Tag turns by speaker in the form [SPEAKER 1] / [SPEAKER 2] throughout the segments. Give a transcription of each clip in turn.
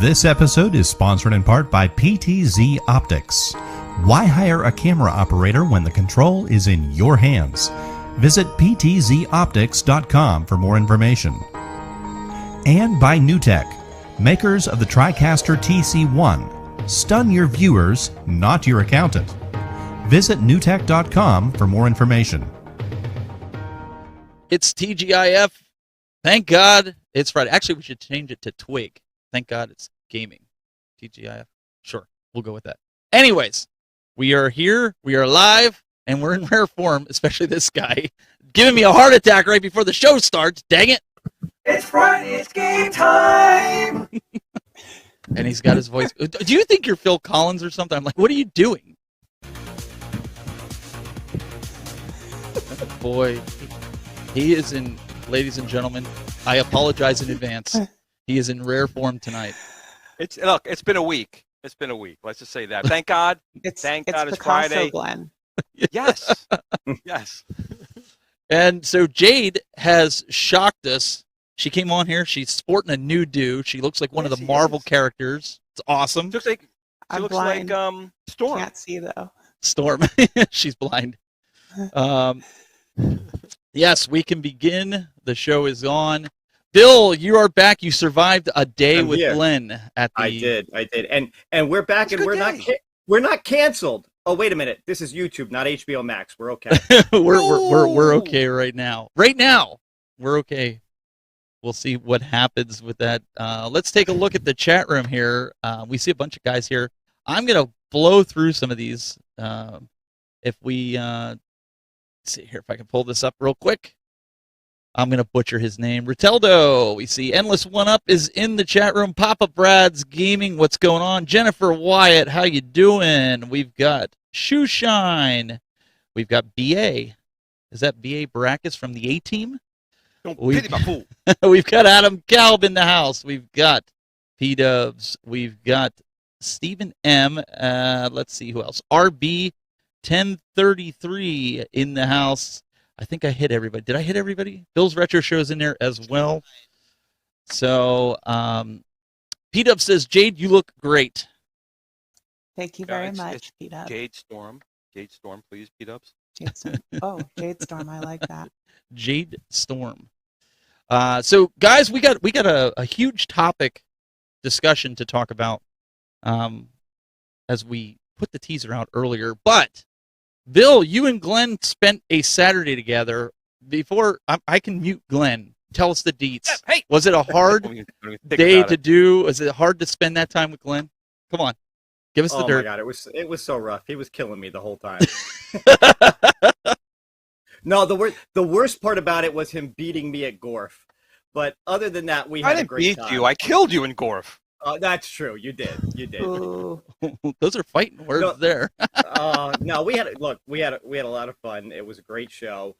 [SPEAKER 1] This episode is sponsored in part by PTZ Optics. Why hire a camera operator when the control is in your hands? Visit ptzoptics.com for more information. And by NewTek, makers of the TriCaster TC1. Stun your viewers, not your accountant. Visit newtek.com for more information.
[SPEAKER 2] It's TGIF. Thank God it's Friday. Actually, we should change it to Twig. Thank God it's gaming. TGIF. Sure, we'll go with that. Anyways, we are here. We are live, and we're in rare form, especially this guy, giving me a heart attack right before the show starts. Dang it.
[SPEAKER 3] It's Friday. It's game time.
[SPEAKER 2] And he's got his voice. Do you think you're Phil Collins or something? I'm like, what are you doing? Boy, he is in, ladies and gentlemen, I apologize in advance. He is in rare form tonight.
[SPEAKER 4] It's been a week. It's been a week. Let's just say that. Thank God. Thank God it's
[SPEAKER 5] Picasso,
[SPEAKER 4] Friday.
[SPEAKER 5] Glenn.
[SPEAKER 4] Yes. Yes.
[SPEAKER 2] And so Jayde has shocked us. She came on here. She's sporting a new do. She looks like one of the Marvel characters. It's awesome.
[SPEAKER 4] She looks
[SPEAKER 5] I'm
[SPEAKER 4] like
[SPEAKER 5] blind.
[SPEAKER 4] Storm.
[SPEAKER 5] Can't see though.
[SPEAKER 2] Storm. She's blind. Yes, we can begin. The show is on. Bill, you are back. You survived a day with
[SPEAKER 6] here.
[SPEAKER 2] Glenn at the.
[SPEAKER 6] I did, and we're back, and we're not canceled. Oh, wait a minute. This is YouTube, not HBO Max. We're okay.
[SPEAKER 2] we're okay right now. Right now, we're okay. We'll see what happens with that. Let's take a look at the chat room here. We see a bunch of guys here. I'm gonna blow through some of these. If we let's see here, if I can pull this up real quick. I'm going to butcher his name. Riteldo. We see Endless One Up is in the chat room. Papa Brad's Gaming. What's going on? Jennifer Wyatt. How you doing? We've got Shoeshine. We've got BA. Is that BA Baracus from the A-Team?
[SPEAKER 4] Don't pity my fool.
[SPEAKER 2] We've got Adam Kalb in the house. We've got P-Dubs. We've got Stephen M. Let's see who else. RB 1033 in the house. I think I hit everybody. Did I hit everybody? Bill's Retro Show's in there as well. So, P-Dub says, Jayde, you look great.
[SPEAKER 5] Thank you very much, P-Dub.
[SPEAKER 4] Jayde Storm. Jayde Storm, please, P-Dubs.
[SPEAKER 5] Jayde Storm. Oh, Jayde Storm. I like that.
[SPEAKER 2] Jayde Storm. So, guys, we got a huge topic discussion to talk about as we put the teaser out earlier. But Bill, you and Glenn spent a Saturday together. Before I can mute Glenn, tell us the deets.
[SPEAKER 4] Yeah, hey.
[SPEAKER 2] Was it a hard day to do? Was it hard to spend that time with Glenn? Come on, give us the dirt.
[SPEAKER 6] Oh my God, it was so rough. He was killing me the whole time. No, the worst part about it was him beating me at Gorf. But other than that, we had a great time.
[SPEAKER 4] I didn't beat you. I killed you in Gorf.
[SPEAKER 6] That's true. You did. You did.
[SPEAKER 2] Those are fighting words there.
[SPEAKER 6] No, we had a lot of fun. It was a great show.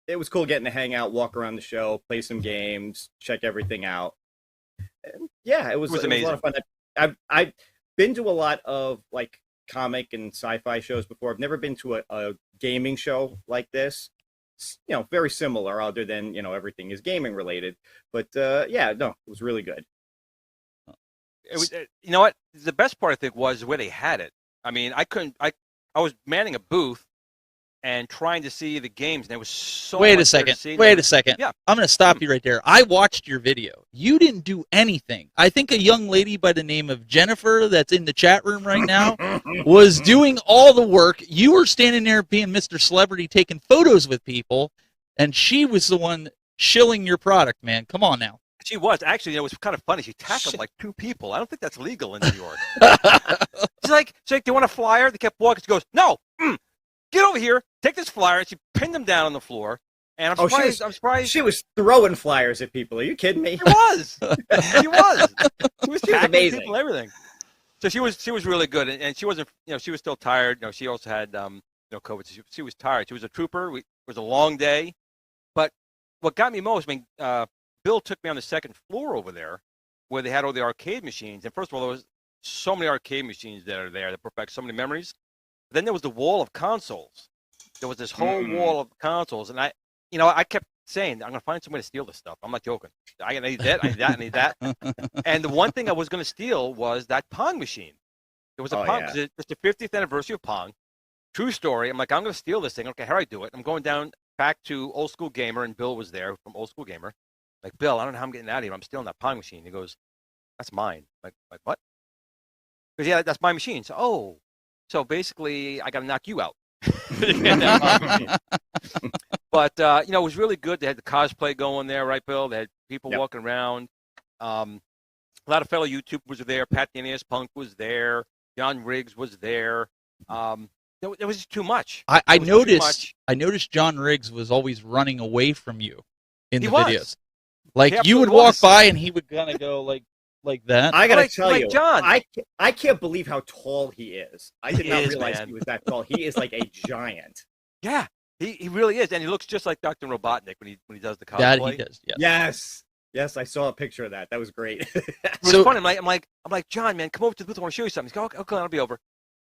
[SPEAKER 6] It was cool getting to hang out, walk around the show, play some games, check everything out. And yeah, it was amazing. It was a lot of fun. I've been to a lot of like comic and sci-fi shows before. I've never been to a gaming show like this. You know, very similar, other than everything is gaming related. But yeah, no, it was really good.
[SPEAKER 4] It was, you know what? The best part I think was where they had it. I mean, I was manning a booth and trying to see the games, and there was so.
[SPEAKER 2] Wait a second.
[SPEAKER 4] Yeah,
[SPEAKER 2] I'm going to stop you right there. I watched your video. You didn't do anything. I think a young lady by the name of Jennifer, that's in the chat room right now, was doing all the work. You were standing there being Mr. Celebrity, taking photos with people, and she was the one shilling your product. Man, come on now.
[SPEAKER 4] She was. Actually, it was kind of funny. She tackled like two people. I don't think that's legal in New York. She's like, do you want a flyer? They kept walking. She goes, no, get over here. Take this flyer. And she pinned them down on the floor. And I'm surprised.
[SPEAKER 6] She was throwing flyers at people. Are you kidding me?
[SPEAKER 4] She was. She was tackling
[SPEAKER 6] amazing.
[SPEAKER 4] people and everything. So she was really good. And she wasn't, she was still tired. She also had, COVID. So she was tired. She was a trooper. It was a long day. But what got me most, Bill took me on the second floor over there where they had all the arcade machines. And first of all, there was so many arcade machines that are there that brought back so many memories. Then there was the wall of consoles. There was this whole wall of consoles. And I kept saying, I'm going to find some way to steal this stuff. I'm not joking. I need that, I need that, I need that. And the one thing I was going to steal was that Pong machine. There was a Pong, because it's the 50th anniversary of Pong. True story. I'm like, I'm going to steal this thing. Okay, how do I do it? I'm going down back to Old School Gamer, and Bill was there from Old School Gamer. Like, Bill, I don't know how I'm getting out of here. I'm stealing that Pong machine. He goes, that's mine. Like what? Because, yeah, that's my machine. So basically, I got to knock you out. But, it was really good. They had the cosplay going there, right, Bill? They had people walking around. A lot of fellow YouTubers were there. Pat the NES Punk was there. John Riggs was there. There was just too much.
[SPEAKER 2] I noticed John Riggs was always running away from you in the videos. Like, you would walk by and he would kind of go like that.
[SPEAKER 6] I gotta tell you,
[SPEAKER 4] John.
[SPEAKER 6] I can't believe how tall he is. I did not realize
[SPEAKER 4] man.
[SPEAKER 6] he was that tall. He is like a giant.
[SPEAKER 4] Yeah, he really is, and he looks just like Dr. Robotnik when he does the cosplay.
[SPEAKER 2] That he does.
[SPEAKER 6] Yes, I saw a picture of that. That was great.
[SPEAKER 4] It was funny. I'm like, John, man, come over to the booth. I want to show you something. He's go, okay, I'll be over.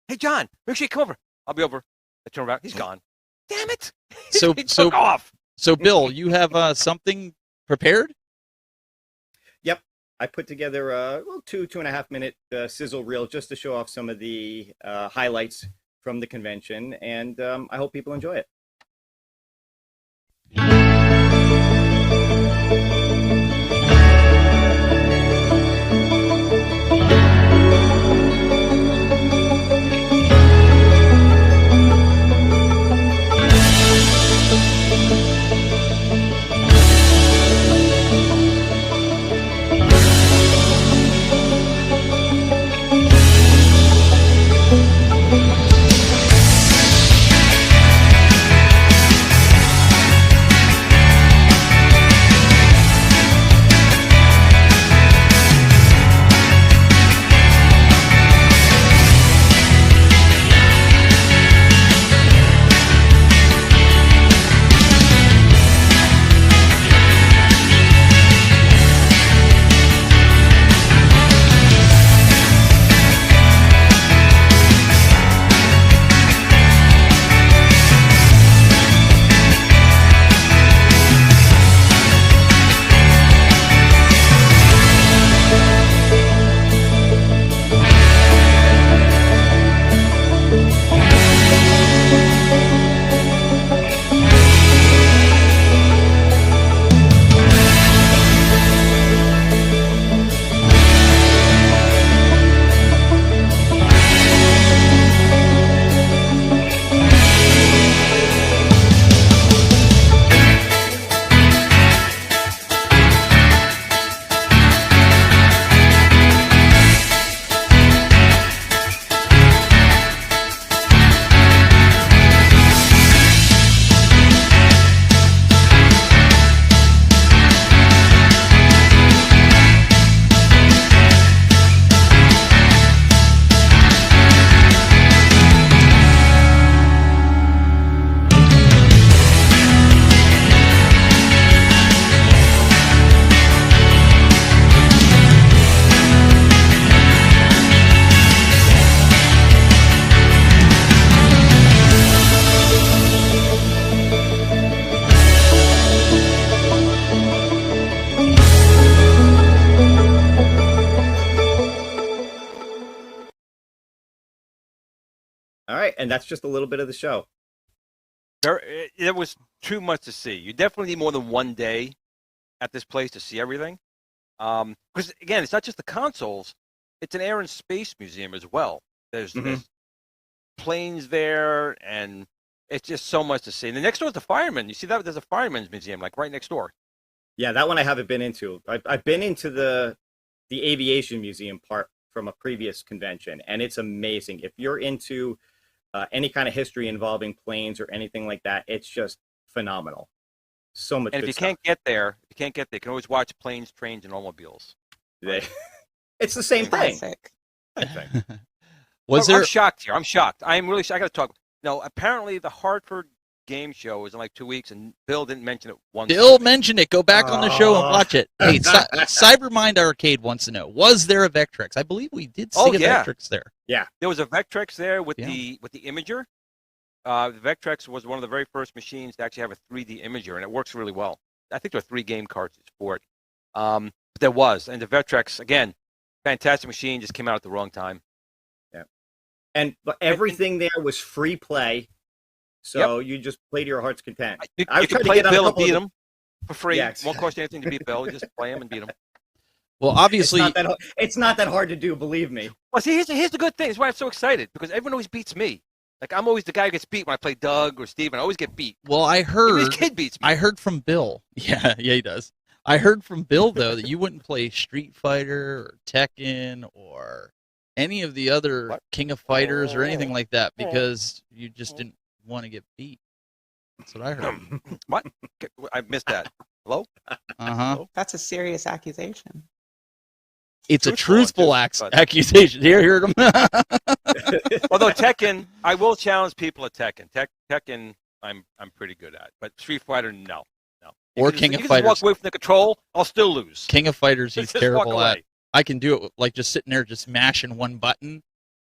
[SPEAKER 4] Hey, John, make sure you come over. I'll be over. I turn around. He's gone. Damn it. He took off.
[SPEAKER 2] So, Bill, you have something prepared?
[SPEAKER 6] Yep. I put together a 2.5 minute sizzle reel just to show off some of the highlights from the convention, and I hope people enjoy it. All right, and that's just a little bit of the show.
[SPEAKER 4] It was too much to see. You definitely need more than one day at this place to see everything. Because, again, it's not just the consoles. It's an air and space museum as well. There's planes there, and it's just so much to see. And the next door is the firemen. You see that? There's a firemen's museum, like right next door.
[SPEAKER 6] Yeah, that one I haven't been into. I've been into the aviation museum part from a previous convention, and it's amazing. If you're into any kind of history involving planes or anything like that, it's just phenomenal. So much.
[SPEAKER 4] And if you can't get there, you can always watch Planes, Trains, and Automobiles.
[SPEAKER 6] It's the same thing.
[SPEAKER 4] I'm shocked here. I'm shocked. I'm really shocked. I got to talk. No, apparently the Hartford Game Show is in like 2 weeks, and Bill didn't mention it once.
[SPEAKER 2] Bill mentioned it. Go back on the show and watch it. Hey, Cybermind Arcade wants to know: was there a Vectrex? I believe we did see a Vectrex there.
[SPEAKER 6] Yeah,
[SPEAKER 4] there was a Vectrex there with the Imager. The Vectrex was one of the very first machines to actually have a 3D imager, and it works really well. I think there are 3 game cartridges for it. But there was, and the Vectrex, again, fantastic machine, just came out at the wrong time.
[SPEAKER 6] Yeah. But everything there was free play, so you just play to your heart's content.
[SPEAKER 4] You can play Bill and beat him for free.
[SPEAKER 6] Yeah,
[SPEAKER 4] Won't cost you anything to beat Bill. You just play him and beat him.
[SPEAKER 2] Well, obviously,
[SPEAKER 6] it's not that hard to do, believe me.
[SPEAKER 4] Well, see, here's the good thing. That's why I'm so excited, because everyone always beats me. Like, I'm always the guy who gets beat when I play Doug or Steven. I always get beat.
[SPEAKER 2] well, I heard
[SPEAKER 4] Even his kid beats me.
[SPEAKER 2] I heard from Bill. Yeah, he does. I heard from Bill though that you wouldn't play Street Fighter or Tekken or any of the other King of Fighters or anything like that because you just didn't want to get beat. That's what I heard.
[SPEAKER 4] What? I missed that. Hello?
[SPEAKER 2] Uh-huh.
[SPEAKER 5] That's a serious accusation.
[SPEAKER 2] It's a truthful accusation. Hear him.
[SPEAKER 4] Although Tekken, I will challenge people at Tekken. Tekken, I'm pretty good at, but Street Fighter, no.
[SPEAKER 2] Or King of
[SPEAKER 4] Fighters.
[SPEAKER 2] Fighters.
[SPEAKER 4] Walk away from the control, I'll still lose.
[SPEAKER 2] King of Fighters, he's
[SPEAKER 4] Just
[SPEAKER 2] terrible
[SPEAKER 4] walk
[SPEAKER 2] at.
[SPEAKER 4] away.
[SPEAKER 2] I can do it like just sitting there, just mashing one button,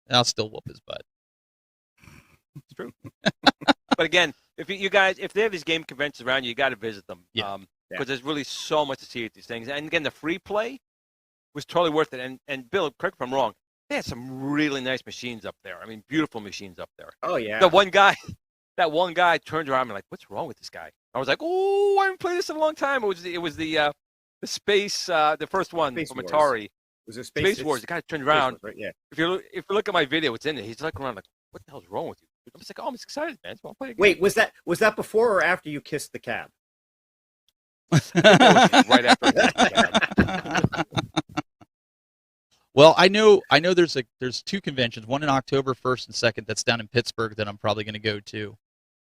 [SPEAKER 2] and I'll still whoop his butt.
[SPEAKER 4] It's true. But again, if you guys, if they have these game conventions around you, got to visit them.
[SPEAKER 2] Yeah.
[SPEAKER 4] Because there's really so much to see at these things. And again, the free play was totally worth it. And Bill, correct me if I'm wrong, they had some really nice machines up there. I mean, beautiful machines up there.
[SPEAKER 6] Oh yeah.
[SPEAKER 4] That one guy turned around and like, what's wrong with this guy? I was like, oh, I haven't played this in a long time. It was the space, the first one
[SPEAKER 6] Space
[SPEAKER 4] from
[SPEAKER 6] Wars.
[SPEAKER 4] Atari.
[SPEAKER 6] Was it
[SPEAKER 4] Space Wars. The guy turned around.
[SPEAKER 6] Wars, right? Yeah.
[SPEAKER 4] If you look at my video, it's in there. He's like around like, what the hell's wrong with you? I'm just like, oh, I'm excited, man. So I'll play again.
[SPEAKER 6] Wait, was that before or after you kissed the cab?
[SPEAKER 4] Right after that.
[SPEAKER 2] Well, I know. There's 2 conventions. One in October 1st and 2nd. That's down in Pittsburgh that I'm probably going to go to,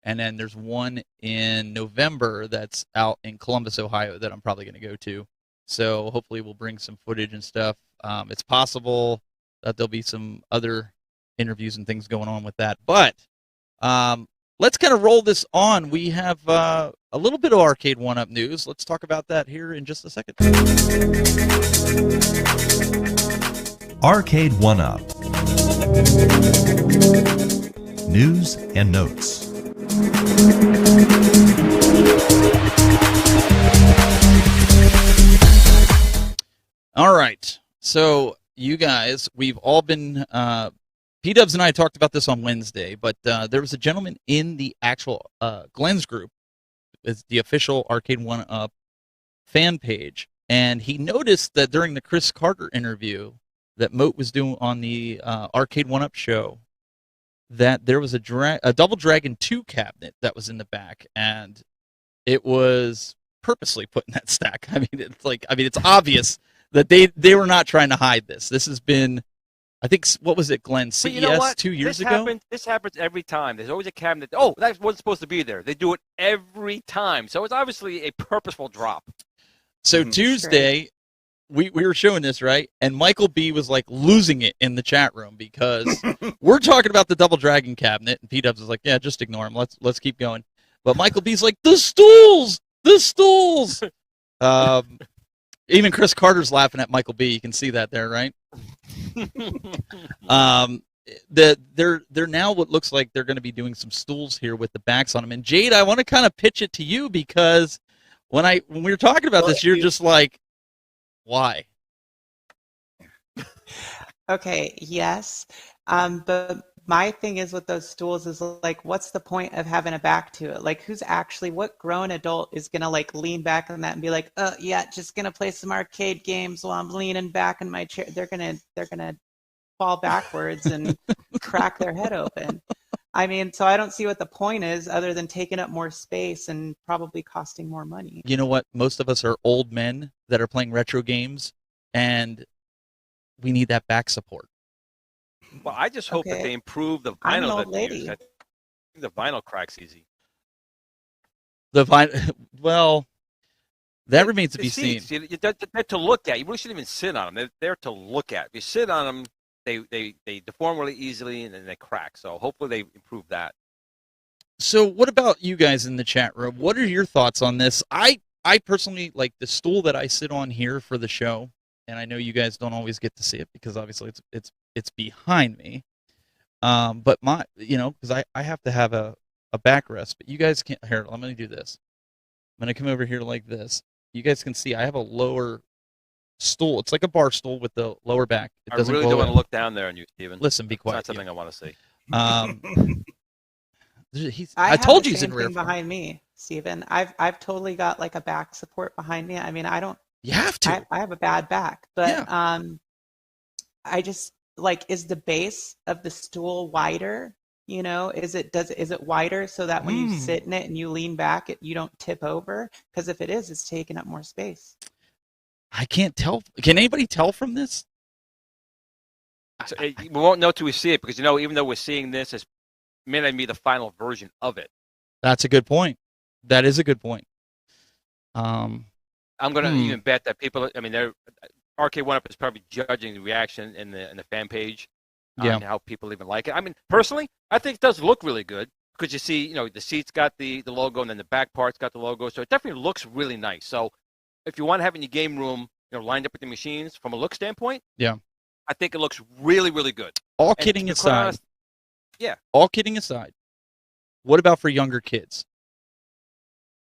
[SPEAKER 2] and then there's one in November that's out in Columbus, Ohio that I'm probably going to go to. So hopefully we'll bring some footage and stuff. It's possible that there'll be some other interviews and things going on with that. But let's kind of roll this on. We have a little bit of Arcade 1-Up news. Let's talk about that here in just a second.
[SPEAKER 1] Arcade 1-Up. News and notes.
[SPEAKER 2] All right. So you guys, we've all been P-Dubs and I talked about this on Wednesday, but there was a gentleman in the actual Glen's group, it's the official Arcade 1-Up fan page, and he noticed that during the Chris Carter interview that Moat was doing on the Arcade 1-Up show, that there was a Double Dragon 2 cabinet that was in the back, and it was purposely put in that stack. I mean, it's obvious that they were not trying to hide this. This has been, I think, what was it, Glenn? CES
[SPEAKER 4] you know
[SPEAKER 2] 2 years ago?
[SPEAKER 4] This happens every time. There's always a cabinet. Oh, that wasn't supposed to be there. They do it every time. So it's obviously a purposeful drop.
[SPEAKER 2] So Tuesday, we were showing this, right? And Michael B was like losing it in the chat room because we're talking about the Double Dragon cabinet, and P-Dubs is like, yeah, just ignore him. Let's keep going. But Michael B's like, the stools! Even Chris Carter's laughing at Michael B. You can see that there, right? They're now what looks like they're going to be doing some stools here with the backs on them. And Jayde, I want to kind of pitch it to you because when we were talking about this, you're just like, why?
[SPEAKER 5] Okay, yes. But my thing is with those stools is like, what's the point of having a back to it? Like, what grown adult is gonna like lean back on that and be like, yeah, just gonna play some arcade games while I'm leaning back in my chair? They're gonna fall backwards and crack their head open. I mean, so I don't see what the point is other than taking up more space and probably costing more money.
[SPEAKER 2] You know what? Most of us are old men that are playing retro games, and we need that back support.
[SPEAKER 4] Well, I just hope that they improve the
[SPEAKER 5] I'm an
[SPEAKER 4] vinyl
[SPEAKER 5] old
[SPEAKER 4] that they use.
[SPEAKER 5] lady.
[SPEAKER 4] I think the vinyl cracks easy.
[SPEAKER 2] The vinyl, well, that remains to be seen.
[SPEAKER 4] They're to look at. You really shouldn't even sit on them. They're there to look at. If you sit on them, they deform really easily and then they crack. So hopefully they improve that.
[SPEAKER 2] So what about you guys in the chat room? What are your thoughts on this? I personally like the stool that I sit on here for the show, and I know you guys don't always get to see it because obviously it's behind me. But because I have to have a backrest, but you guys can't. Here, I'm going to do this. I'm going to come over here like this. You guys can see I have a lower stool. It's like a bar stool with the lower back. It
[SPEAKER 4] I
[SPEAKER 2] doesn't
[SPEAKER 4] really
[SPEAKER 2] go
[SPEAKER 4] don't want
[SPEAKER 2] in.
[SPEAKER 4] to look down there on you, Steven.
[SPEAKER 2] Listen, be
[SPEAKER 4] It's
[SPEAKER 2] quiet.
[SPEAKER 4] not something I want to see.
[SPEAKER 2] I told
[SPEAKER 5] have
[SPEAKER 2] you
[SPEAKER 5] the
[SPEAKER 2] he's in
[SPEAKER 5] same
[SPEAKER 2] rear
[SPEAKER 5] thing
[SPEAKER 2] form.
[SPEAKER 5] behind me, Steven. I've totally got like a back support behind me. I mean, I don't.
[SPEAKER 2] You have to.
[SPEAKER 5] I have a bad back, but
[SPEAKER 2] Yeah.
[SPEAKER 5] I just like, is the base of the stool wider? You know, is it wider so that when you sit in it and you lean back, you don't tip over? Because if it is, it's taking up more space.
[SPEAKER 2] I can't tell. Can anybody tell from this?
[SPEAKER 4] So, we won't know till we see it because even though we're seeing this, it may not be the final version of it.
[SPEAKER 2] That's a good point. That is a good point.
[SPEAKER 4] I'm going to even bet that people. I mean, Arcade One Up is probably judging the reaction in the fan page.
[SPEAKER 2] Yeah.
[SPEAKER 4] And how people even like it. I mean, personally, I think it does look really good because you see, the seat's got the logo and then the back part's got the logo. So it definitely looks really nice. So if you want to have in your game room, lined up with the machines from a look standpoint,
[SPEAKER 2] yeah,
[SPEAKER 4] I think it looks really, really good.
[SPEAKER 2] All kidding aside, all kidding aside, what about for younger kids?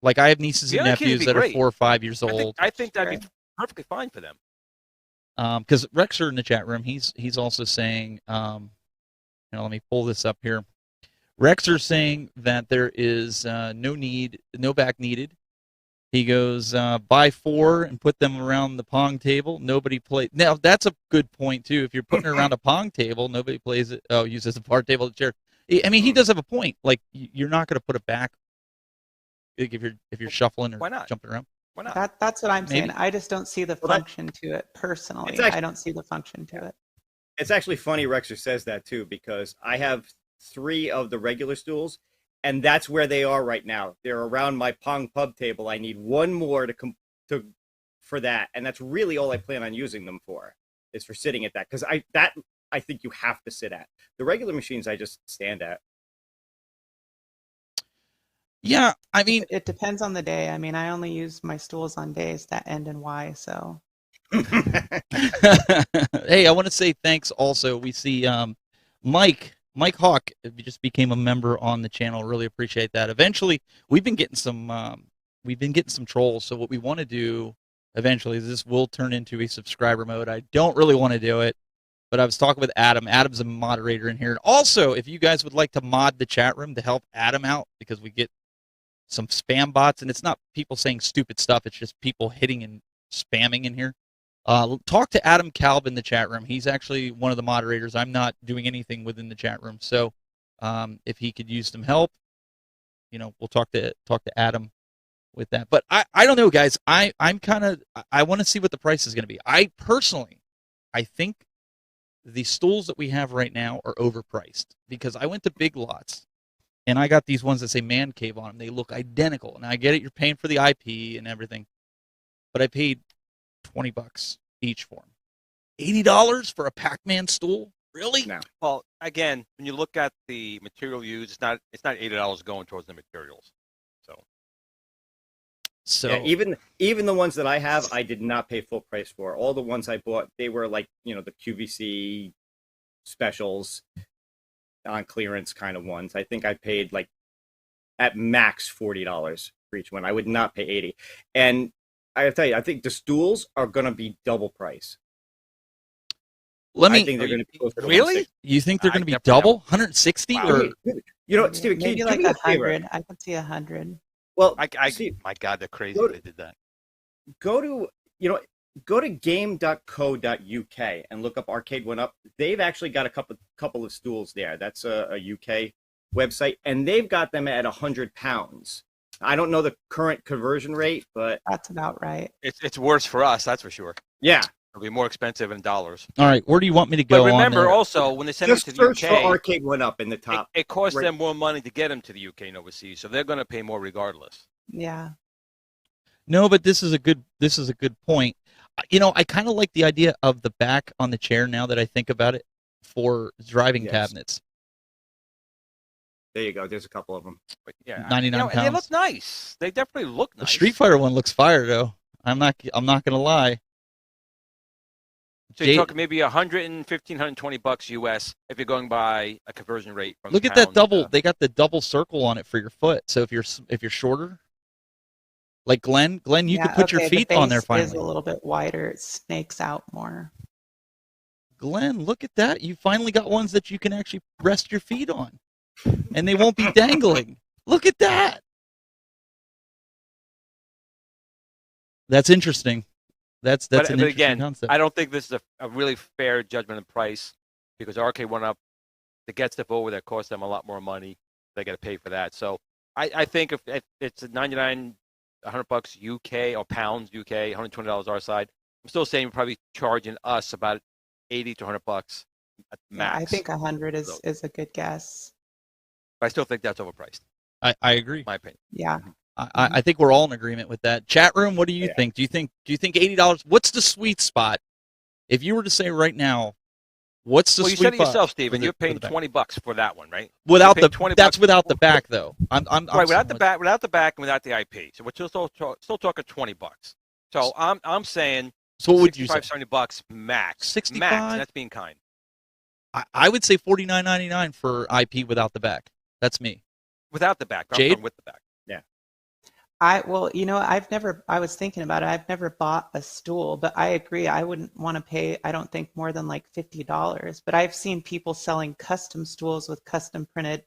[SPEAKER 2] Like I have nieces and nephews that are 4 or 5 years old.
[SPEAKER 4] I think that'd be perfectly fine for them.
[SPEAKER 2] Because Rexer in the chat room, he's also saying, let me pull this up here. Rexer's saying that there is no back needed. He goes, buy 4 and put them around the Pong table. Nobody plays. Now, that's a good point, too. If you're putting it around a Pong table, nobody plays it. Oh, uses a bar table chair. I mean, he does have a point. Like, you're not going to put it back if you're shuffling or jumping around.
[SPEAKER 4] Why not?
[SPEAKER 5] That's what I'm saying. I just don't see the function to it personally. I don't see the function to it.
[SPEAKER 6] It's actually funny Rexer says that too, because I have 3 of the regular stools, and that's where they are right now. They're around my Pong pub table. I need one more for that, and that's really all I plan on using them for, is for sitting at that, because I think you have to sit at. The regular machines I just stand at.
[SPEAKER 2] Yeah, I mean,
[SPEAKER 5] it depends on the day. I mean, I only use my stools on days that end in Y, so.
[SPEAKER 2] Hey, I want to say thanks also. We see Mike Hawk just became a member on the channel. Really appreciate that. Eventually, we've been getting some trolls. So what we want to do eventually is this will turn into a subscriber mode. I don't really want to do it, but I was talking with Adam. Adam's a moderator in here. And also, if you guys would like to mod the chat room to help Adam out, because we get some spam bots, and it's not people saying stupid stuff. It's just people hitting and spamming in here. Talk to Adam Calb in the chat room. He's actually one of the moderators. I'm not doing anything within the chat room. So if he could use some help, we'll talk to Adam with that. But I don't know, guys. I want to see what the price is going to be. I think the stools that we have right now are overpriced, because I went to Big Lots and I got these ones that say Man Cave on them. They look identical. And I get it. You're paying for the IP and everything. But I paid $20 each for them. $80 for a Pac-Man stool? Really?
[SPEAKER 6] No.
[SPEAKER 4] Well, again, when you look at the material used, it's not $80 going towards the materials.
[SPEAKER 2] So
[SPEAKER 6] yeah, even the ones that I have, I did not pay full price for. All the ones I bought, they were like, the QVC specials on clearance kind of ones. I think I paid like at max $40 for each one. I would not pay $80. And I gotta tell you, I think the stools are gonna be double price. I think they're gonna be closer to
[SPEAKER 2] really? You think they're gonna be double? 160 or
[SPEAKER 6] Steven,
[SPEAKER 5] maybe like 100. I could see 100.
[SPEAKER 6] Well,
[SPEAKER 4] my God, they're crazy. They did that.
[SPEAKER 6] Go to game.co.uk and look up Arcade One Up. They've actually got a couple of stools there. That's a UK website, and they've got them at £100. I don't know the current conversion rate, but
[SPEAKER 5] that's about right.
[SPEAKER 4] It's worse for us, that's for sure.
[SPEAKER 6] Yeah,
[SPEAKER 4] it'll be more expensive in dollars.
[SPEAKER 2] All right, where do you want me to go?
[SPEAKER 4] But remember, also when they send them to the UK,
[SPEAKER 6] search for Arcade One Up in the top.
[SPEAKER 4] It costs them more money to get them to the UK and overseas, so they're going to pay more regardless.
[SPEAKER 5] Yeah.
[SPEAKER 2] No, but this is a good point. I kind of like the idea of the back on the chair now that I think about it for driving cabinets.
[SPEAKER 6] There you go. There's a couple of them.
[SPEAKER 4] But yeah,
[SPEAKER 2] 99 pounds.
[SPEAKER 4] And they look nice. They definitely look nice.
[SPEAKER 2] The Street Fighter one looks fire, though. I'm not gonna lie.
[SPEAKER 4] So you're talking maybe $115-120 US if you're going by a conversion rate. From
[SPEAKER 2] Look at that double. They got the double circle on it for your foot. So if you're shorter, like Glenn, you could put your feet on there finally.
[SPEAKER 5] The base is a little bit wider. It snakes out more.
[SPEAKER 2] Glenn, look at that. You finally got ones that you can actually rest your feet on, and they won't be dangling. Look at that. That's interesting. That's an interesting
[SPEAKER 4] again,
[SPEAKER 2] concept.
[SPEAKER 4] I don't think this is a really fair judgment of price because RK went up to get stuff over that cost them a lot more money. They got to pay for that. So I think if it's $99, $100 UK or pounds UK, $120 our side, I'm still saying we're probably charging us about $80 to $100 at max.
[SPEAKER 5] I think 100 is a good guess.
[SPEAKER 4] But I still think that's overpriced.
[SPEAKER 2] I agree.
[SPEAKER 4] My opinion.
[SPEAKER 5] Yeah.
[SPEAKER 2] I think we're all in agreement with that. Chat room, what do you think? Do you think $80? What's the sweet spot? If you were to say right now, what's the sweet spot?
[SPEAKER 4] Well, you said it yourself, Steven. You're paying $20 for that one, right?
[SPEAKER 2] Without that's without the back, though. I'm
[SPEAKER 4] right without the back, and without the IP. So we're still talking $20. So I'm saying.
[SPEAKER 2] So what would you say?
[SPEAKER 4] $70 max.
[SPEAKER 2] 65.
[SPEAKER 4] Max. That's being kind.
[SPEAKER 2] I would say $49.99 for IP without the back. That's me.
[SPEAKER 4] Without the back.
[SPEAKER 2] Jayde?
[SPEAKER 4] With the back.
[SPEAKER 6] Yeah.
[SPEAKER 5] I was thinking about it. I've never bought a stool, but I agree. I wouldn't want to pay, I don't think, more than like $50. But I've seen people selling custom stools with custom printed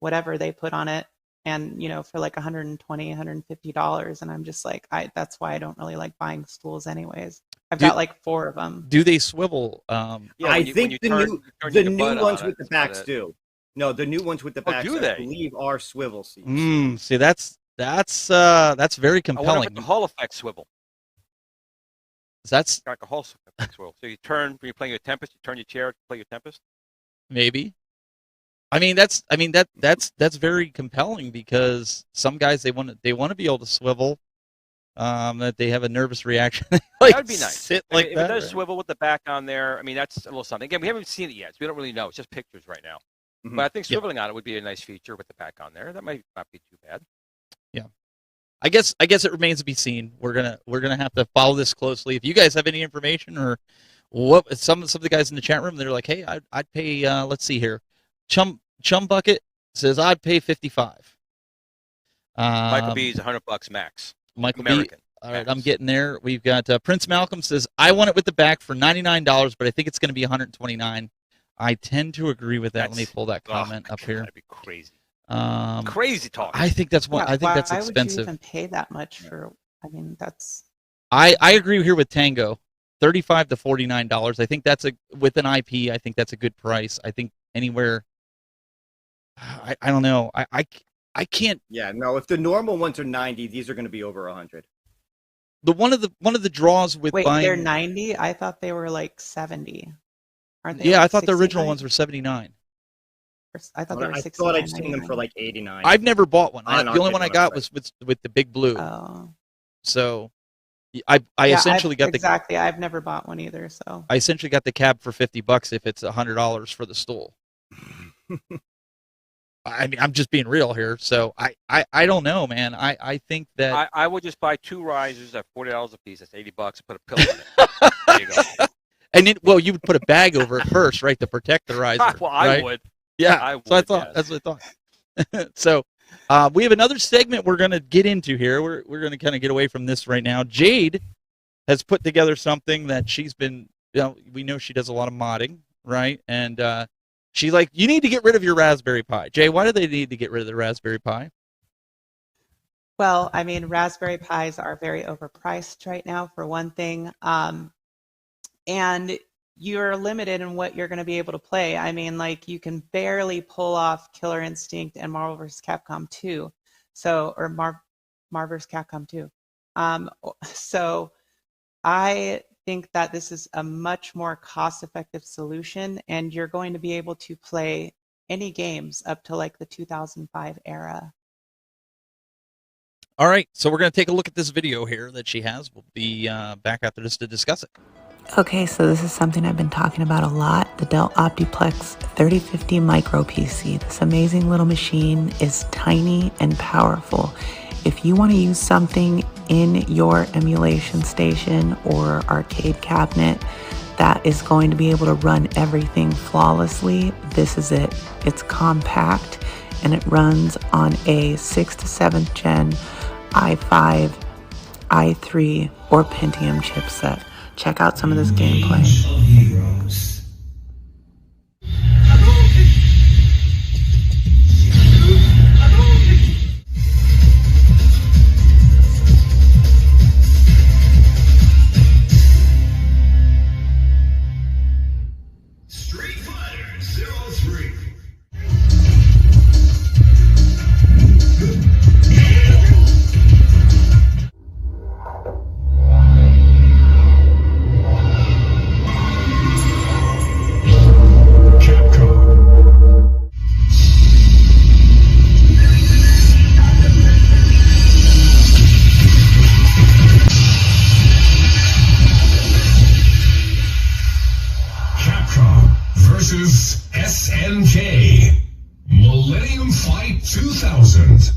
[SPEAKER 5] whatever they put on it, and for like $120, $150. And I'm just like, that's why I don't really like buying stools anyways. I've got like 4 of them.
[SPEAKER 2] Do they swivel?
[SPEAKER 6] I think the new ones with the backs do. No, the new ones with the backs, I believe, are swivel seats.
[SPEAKER 2] See, that's very compelling.
[SPEAKER 4] I wonder if the Hall effect swivel.
[SPEAKER 2] That's
[SPEAKER 4] like a Hall effect swivel. So you turn when you're playing your Tempest. You turn your chair to play your Tempest.
[SPEAKER 2] Maybe. That's very compelling because some guys they want to be able to swivel. That they have a nervous reaction. That
[SPEAKER 4] would be nice.
[SPEAKER 2] Sit
[SPEAKER 4] if it does swivel with the back on there, that's a little something. Again, we haven't seen it yet, so we don't really know. It's just pictures right now. Mm-hmm. But I think swiveling on it would be a nice feature with the back on there. That might not be too bad.
[SPEAKER 2] Yeah. I guess it remains to be seen. We're gonna have to follow this closely. If you guys have any information or what some of the guys in the chat room, they're like, hey, I'd pay. Let's see here, Chum Bucket says I'd pay $55.
[SPEAKER 4] Michael B is $100 max.
[SPEAKER 2] Michael
[SPEAKER 4] American.
[SPEAKER 2] B. All right, I'm getting there. We've got Prince Malcolm says I want it with the back for $99, but I think it's going to be $129. I tend to agree with that. Let me pull that comment up here.
[SPEAKER 4] That'd be crazy.
[SPEAKER 2] Crazy
[SPEAKER 4] talk.
[SPEAKER 2] I think that's one. I think that's expensive.
[SPEAKER 5] Why would you even pay that much for? That's.
[SPEAKER 2] I agree here with Tango, $35 to $49. I think that's with an IP. I think that's a good price. I think anywhere. I don't know. I can't.
[SPEAKER 6] Yeah, no. If the normal ones are 90, these are going to be over 100.
[SPEAKER 2] One of the draws with buying.
[SPEAKER 5] They're 90. I thought they were like 70. Aren't they?
[SPEAKER 2] Yeah,
[SPEAKER 5] like
[SPEAKER 2] I thought
[SPEAKER 5] 69?
[SPEAKER 2] the original ones were 79.
[SPEAKER 5] I thought they were 69.
[SPEAKER 6] I thought I'd seen them for like 89.
[SPEAKER 2] I've never bought one. The only one I got was with the big blue.
[SPEAKER 5] Oh.
[SPEAKER 2] So, I essentially got
[SPEAKER 5] exactly. I've never bought one either. So
[SPEAKER 2] I essentially got the cab for $50 if it's $100 for the stool. I'm just being real here. So I don't know, man. I think that
[SPEAKER 4] I would just buy 2 risers at $40 a piece. That's $80. Put a pillow in it. There you go.
[SPEAKER 2] And you would put a bag over it first, right, to protect the riser.
[SPEAKER 4] Well,
[SPEAKER 2] right?
[SPEAKER 4] I would.
[SPEAKER 2] Yeah,
[SPEAKER 4] I would,
[SPEAKER 2] so I thought. That's what I thought. So we have another segment we're going to get into here. We're going to kind of get away from this right now. Jayde has put together something that she's been. We know she does a lot of modding, right? And she's like, you need to get rid of your Raspberry Pi. Jay, why do they need to get rid of the Raspberry Pi?
[SPEAKER 5] Well, Raspberry Pis are very overpriced right now, for one thing. And you're limited in what you're going to be able to play. You can barely pull off Killer Instinct and Marvel vs. Capcom 2. Or Marvel vs. Capcom 2. So I think that this is a much more cost-effective solution, and you're going to be able to play any games up to like the 2005 era.
[SPEAKER 2] All right, so we're going to take a look at this video here that she has. We'll be back after this to discuss it.
[SPEAKER 7] Okay, so this is something I've been talking about a lot, the Dell Optiplex 3050 Micro PC. This amazing little machine is tiny and powerful. If you want to use something in your emulation station or arcade cabinet that is going to be able to run everything flawlessly, this is it. It's compact and it runs on a 6th to 7th gen i5, i3, or Pentium chipset. Check out some of this gameplay.
[SPEAKER 8] Versus SNK Millennium Fight 2000.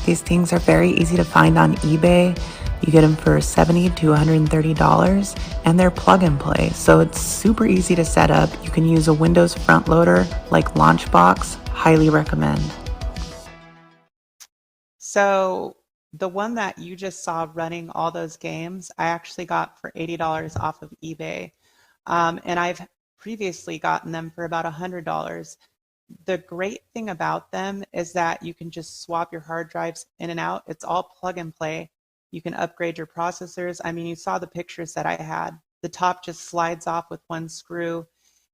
[SPEAKER 7] These things are very easy to find on eBay. You get them for $70 to $130, and they're plug and play, so it's super easy to set up. You can use a Windows front loader like Launchbox. Highly recommend.
[SPEAKER 5] So the one that you just saw running all those games, I actually got for $80 off of eBay. And I've previously gotten them for about $100. The great thing about them is that you can just swap your hard drives in and out. It's all plug and play. You can upgrade your processors. I mean, you saw the pictures that I had. The top just slides off with one screw,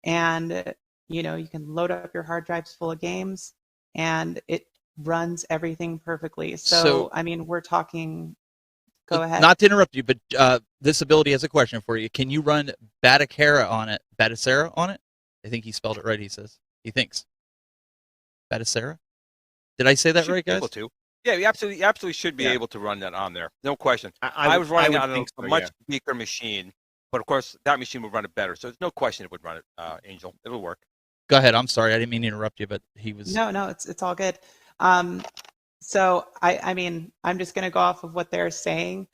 [SPEAKER 5] and you can load up your hard drives full of games, and it runs everything perfectly. So I mean, we're talking. Go ahead.
[SPEAKER 2] Not to interrupt you, but this ability has a question for you. Can you run Batacera on it? Batacera on it? I think he spelled it right. He says he thinks. Batacera? Did I say that right, guys?
[SPEAKER 4] Able to. Yeah, you absolutely should be able to run that on there. No question. I was running it on a much weaker machine, but of course that machine would run it better. So there's no question it would run it, Angel. It'll work.
[SPEAKER 2] Go ahead. I'm sorry. I didn't mean to interrupt you, but he was.
[SPEAKER 5] No, it's all good. So I mean, I'm just going to go off of what they're saying,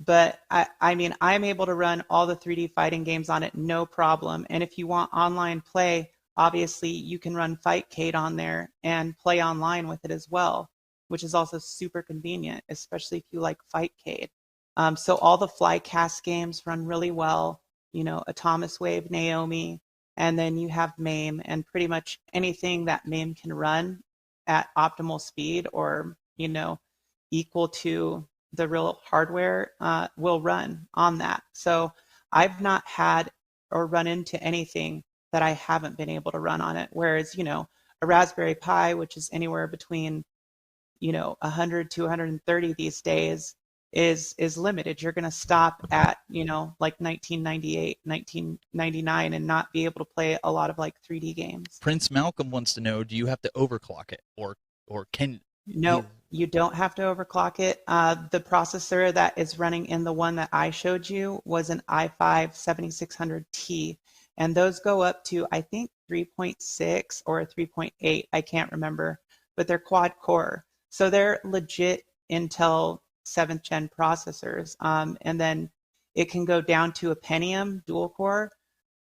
[SPEAKER 5] but I mean, I'm able to run all the 3D fighting games on it, no problem. And if you want online play, obviously you can run Fightcade on there and play online with it as well, which is also super convenient, especially if you like Fightcade. So all the Flycast games run really well, Atomic Wave, Naomi, and then you have MAME, and pretty much anything that MAME can run at optimal speed or, equal to the real hardware will run on that. So I've not had or run into anything that I haven't been able to run on it. Whereas, a Raspberry Pi, which is anywhere between 100 to 130 these days, is limited. You're going to stop at like 1998, 1999, and not be able to play a lot of like 3D games.
[SPEAKER 2] Prince Malcolm wants to know: do you have to overclock it, or can?
[SPEAKER 5] No, you don't have to overclock it. The processor that is running in the one that I showed you was an i5 7600T, and those go up to I think 3.6 or 3.8. I can't remember, but they're quad core. So they're legit Intel 7th gen processors. And then it can go down to a Pentium dual core,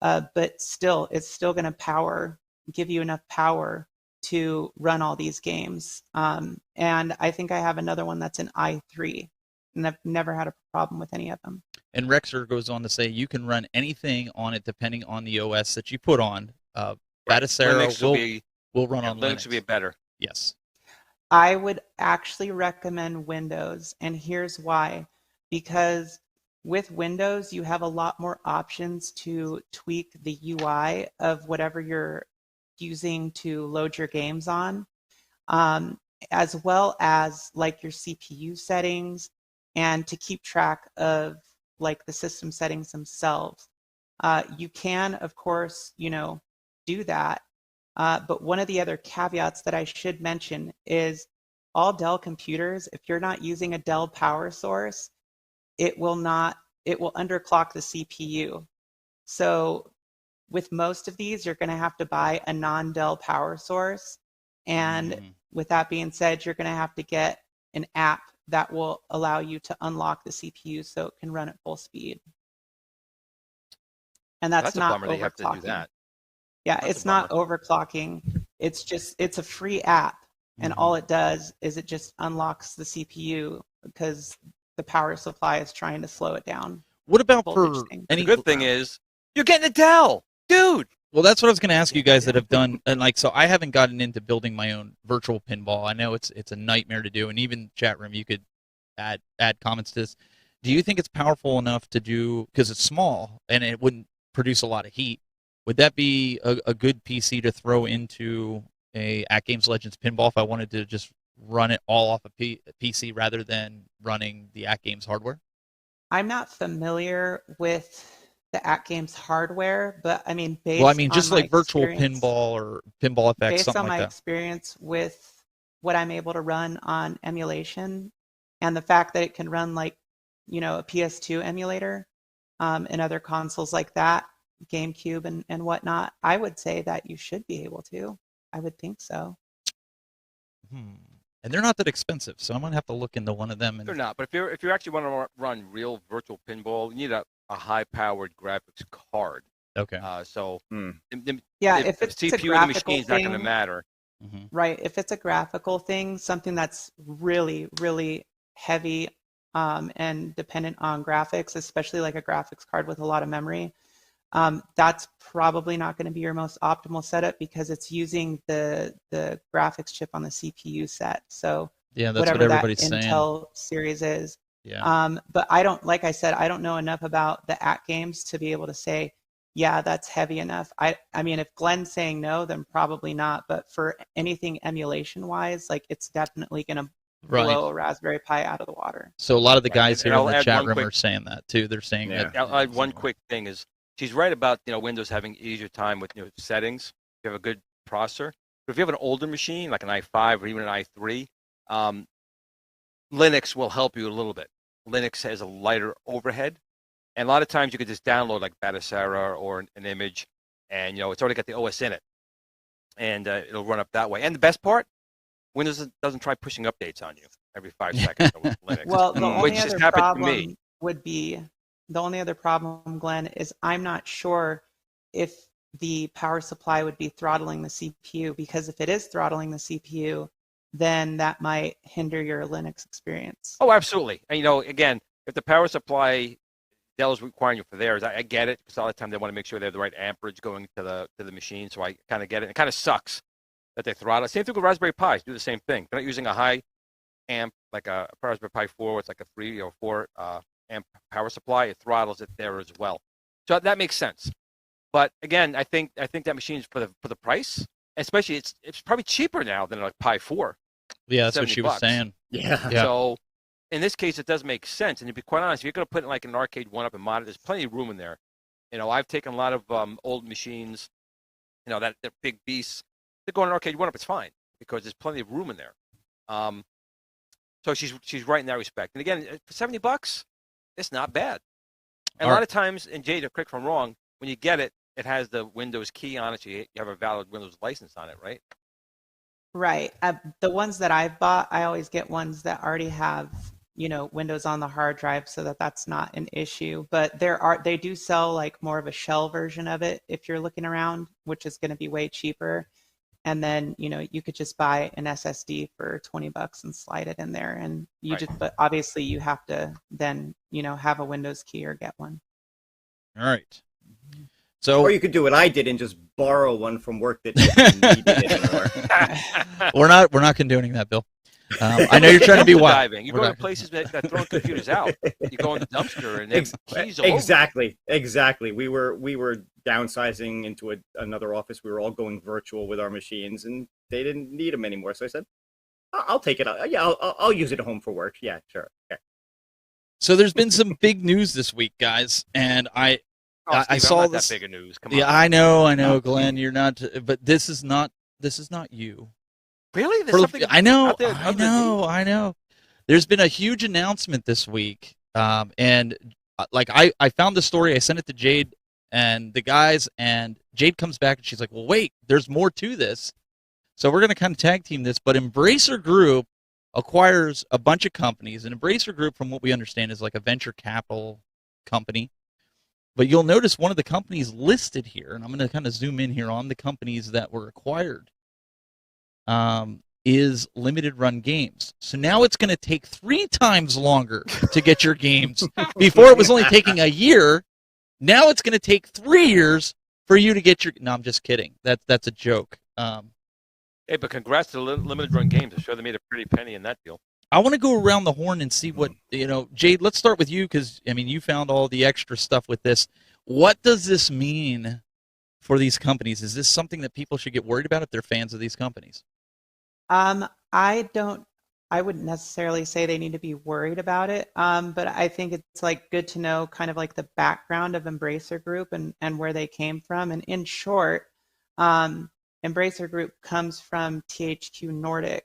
[SPEAKER 5] but still, it's still going to give you enough power to run all these games. And I think I have another one that's an i3, and I've never had a problem with any of them.
[SPEAKER 2] And Rexer goes on to say you can run anything on it depending on the OS that you put on. Batacera will run on Linux.
[SPEAKER 4] Linux would be better.
[SPEAKER 2] Yes.
[SPEAKER 5] I would actually recommend Windows, and here's why. Because with Windows, you have a lot more options to tweak the UI of whatever you're using to load your games on, as well as like your CPU settings, and to keep track of like the system settings themselves. You can, of course, do that. But one of the other caveats that I should mention is all Dell computers, if you're not using a Dell power source, it will underclock the CPU. So with most of these, you're going to have to buy a non-Dell power source. And with that being said, you're going to have to get an app that will allow you to unlock the CPU so it can run at full speed. And that's
[SPEAKER 4] a
[SPEAKER 5] not
[SPEAKER 4] bummer that you have to do
[SPEAKER 5] overclocking.
[SPEAKER 4] that.
[SPEAKER 5] Yeah,
[SPEAKER 4] That's
[SPEAKER 5] it's
[SPEAKER 4] a
[SPEAKER 5] not
[SPEAKER 4] bummer.
[SPEAKER 5] overclocking. It's a free app. And all it does is it just unlocks the CPU because the power supply is trying to slow it down.
[SPEAKER 2] What about
[SPEAKER 5] Voltage
[SPEAKER 2] for
[SPEAKER 5] thing.
[SPEAKER 2] any
[SPEAKER 4] The good thing is you're getting a Dell, dude.
[SPEAKER 2] Well, that's what I was going to ask you guys that have done, and like, so I haven't gotten into building my own virtual pinball. I know it's a nightmare to do, and even chat room, you could add comments to this. Do you think it's powerful enough to do, because it's small and it wouldn't produce a lot of heat? Would that be a good PC to throw into a At Games Legends pinball if I wanted to just run it all off a PC rather than running the At Games hardware?
[SPEAKER 5] I'm not familiar with the At Games hardware, but I mean,
[SPEAKER 2] just like virtual pinball or pinball effects,
[SPEAKER 5] based
[SPEAKER 2] something
[SPEAKER 5] on
[SPEAKER 2] like
[SPEAKER 5] my
[SPEAKER 2] that.
[SPEAKER 5] experience with what I'm able to run on emulation, and the fact that it can run like, a PS2 emulator, and other consoles like that, GameCube and whatnot, I would say that you should be able to. I would think so.
[SPEAKER 2] And they're not that expensive, so I'm gonna have to look into one of them.
[SPEAKER 4] They're not, but if you actually want to run real virtual pinball, you need a high-powered graphics card.
[SPEAKER 2] Okay.
[SPEAKER 4] So
[SPEAKER 5] Yeah, if it's
[SPEAKER 4] the
[SPEAKER 5] a
[SPEAKER 4] CPU in the
[SPEAKER 5] graphical
[SPEAKER 4] machine's not going to
[SPEAKER 5] thing,
[SPEAKER 4] matter.
[SPEAKER 5] right? If it's a graphical thing, something that's really, really heavy and dependent on graphics, especially like a graphics card with a lot of memory, that's probably not going to be your most optimal setup because it's using the graphics chip on the CPU set. So
[SPEAKER 2] Yeah, that's
[SPEAKER 5] whatever
[SPEAKER 2] what
[SPEAKER 5] that
[SPEAKER 2] everybody's saying.
[SPEAKER 5] Intel series is.
[SPEAKER 2] Yeah.
[SPEAKER 5] But like I said, I don't know enough about the At Games to be able to say, yeah, that's heavy enough. I mean, if Glenn's saying no, then probably not. But for anything emulation wise, like it's definitely going to blow a Raspberry Pi out of the water.
[SPEAKER 2] So a lot of the guys here in
[SPEAKER 4] I'll
[SPEAKER 2] the
[SPEAKER 4] add
[SPEAKER 2] chat
[SPEAKER 4] one
[SPEAKER 2] room
[SPEAKER 4] quick-
[SPEAKER 2] are saying that too. They're saying that.
[SPEAKER 4] I'll add one quick thing is she's right about Windows having easier time with settings. If you have a good processor, but if you have an older machine like an i5 or even an i3, Linux will help you a little bit. Linux has a lighter overhead, and a lot of times you could just download like Batacera or an image, and it's already got the OS in it, and it'll run up that way. And the best part, Windows doesn't try pushing updates on you every 5 seconds with Linux.
[SPEAKER 5] Well, the only
[SPEAKER 4] which just
[SPEAKER 5] other
[SPEAKER 4] happened to
[SPEAKER 5] problem
[SPEAKER 4] me.
[SPEAKER 5] would be the only other problem, Glenn, is I'm not sure if the power supply would be throttling the CPU, because if it is throttling the CPU, then that might hinder your Linux experience.
[SPEAKER 4] Oh, absolutely. And again, if the power supply Dell is requiring you for theirs, I get it, because all the time they want to make sure they have the right amperage going to the machine. So I kind of get it. It kind of sucks that they throttle. Same thing with Raspberry Pis. Do the same thing. They're not using a high amp like a Raspberry Pi 4, it's like a 3 or 4 amp power supply. It throttles it there as well. So that makes sense. But again, I think that machine is for the price. Especially, it's probably cheaper now than a Pi 4.
[SPEAKER 2] Yeah, that's what she was
[SPEAKER 4] $70.
[SPEAKER 2] saying.
[SPEAKER 6] Yeah.
[SPEAKER 4] So in this case, it does make sense. And to be quite honest, if you're going to put in like an arcade one-up and monitor, there's plenty of room in there. I've taken a lot of old machines, that big beasts. They go in an arcade one-up, it's fine because there's plenty of room in there. So she's right in that respect. And again, for $70, it's not bad. And a lot of times, and Jayde, correct if I'm wrong, when you get it, it has the Windows key on it, so you have a valid Windows license on it, right?
[SPEAKER 5] Right. The ones that I've bought, I always get ones that already have, Windows on the hard drive, so that's not an issue. But they do sell like more of a shell version of it if you're looking around, which is going to be way cheaper. And then, you could just buy an SSD for $20 and slide it in there. And but obviously you have to then, have a Windows key or get one.
[SPEAKER 2] All right. So,
[SPEAKER 6] or you could do what I did and just borrow one from work that you needed anymore.
[SPEAKER 2] we're not condoning that, Bill. I know you're trying to be wild.
[SPEAKER 4] You go to places that throw computers out. You go in the dumpster and there's keys all
[SPEAKER 6] Exactly. We were downsizing into another office. We were all going virtual with our machines, and they didn't need them anymore. So I said, "I'll take it. Yeah, I'll use it at home for work. Yeah, sure." Okay.
[SPEAKER 2] So there's been some big news this week, guys, and I saw
[SPEAKER 4] I'm not
[SPEAKER 2] this.
[SPEAKER 4] that big of news. Come on.
[SPEAKER 2] Yeah, I know, Glenn. You're not, but this is not you.
[SPEAKER 4] Really? There's something
[SPEAKER 2] I know,
[SPEAKER 4] out there
[SPEAKER 2] I know. There's been a huge announcement this week And like I found the story, I sent it to Jayde and the guys, and Jayde comes back and she's like, well, wait, there's more to this. So we're going to kind of tag team this, but Embracer Group acquires a bunch of companies. And Embracer Group, from what we understand, is like a venture capital company. But you'll notice one of the companies listed here, and I'm going to kind of zoom in here on the companies that were acquired, is Limited Run Games. So now it's going to take 3 times longer to get your games. Before it was only taking a year. Now it's going to take 3 years for you to get your... No, I'm just kidding. That's a joke.
[SPEAKER 4] Hey, but congrats to Limited Run Games. I'm sure they made a pretty penny in that deal.
[SPEAKER 2] I want to go around the horn and see what, Jayde, let's start with you because, I mean, you found all the extra stuff with this. What does this mean for these companies? Is this something that people should get worried about if they're fans of these companies?
[SPEAKER 5] I wouldn't necessarily say they need to be worried about it, but I think it's like good to know kind of like the background of Embracer Group and where they came from. And in short, Embracer Group comes from THQ Nordic,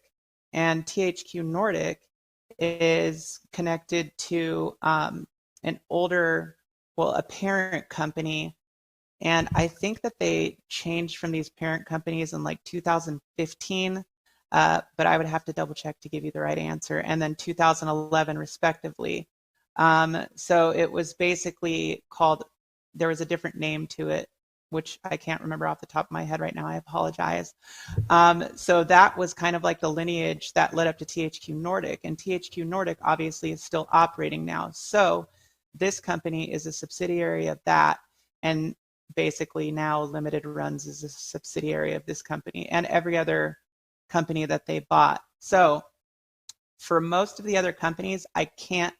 [SPEAKER 5] and THQ Nordic is connected to an older, a parent company. And I think that they changed from these parent companies in like 2015, but I would have to double check to give you the right answer. And then 2011, respectively. So it was basically called, there was a different name to it, which I can't remember off the top of my head right now. I apologize. So that was kind of like the lineage that led up to THQ Nordic. And THQ Nordic obviously is still operating now. So this company is a subsidiary of that. And basically now Limited Runs is a subsidiary of this company and every other company that they bought. So for most of the other companies, I can't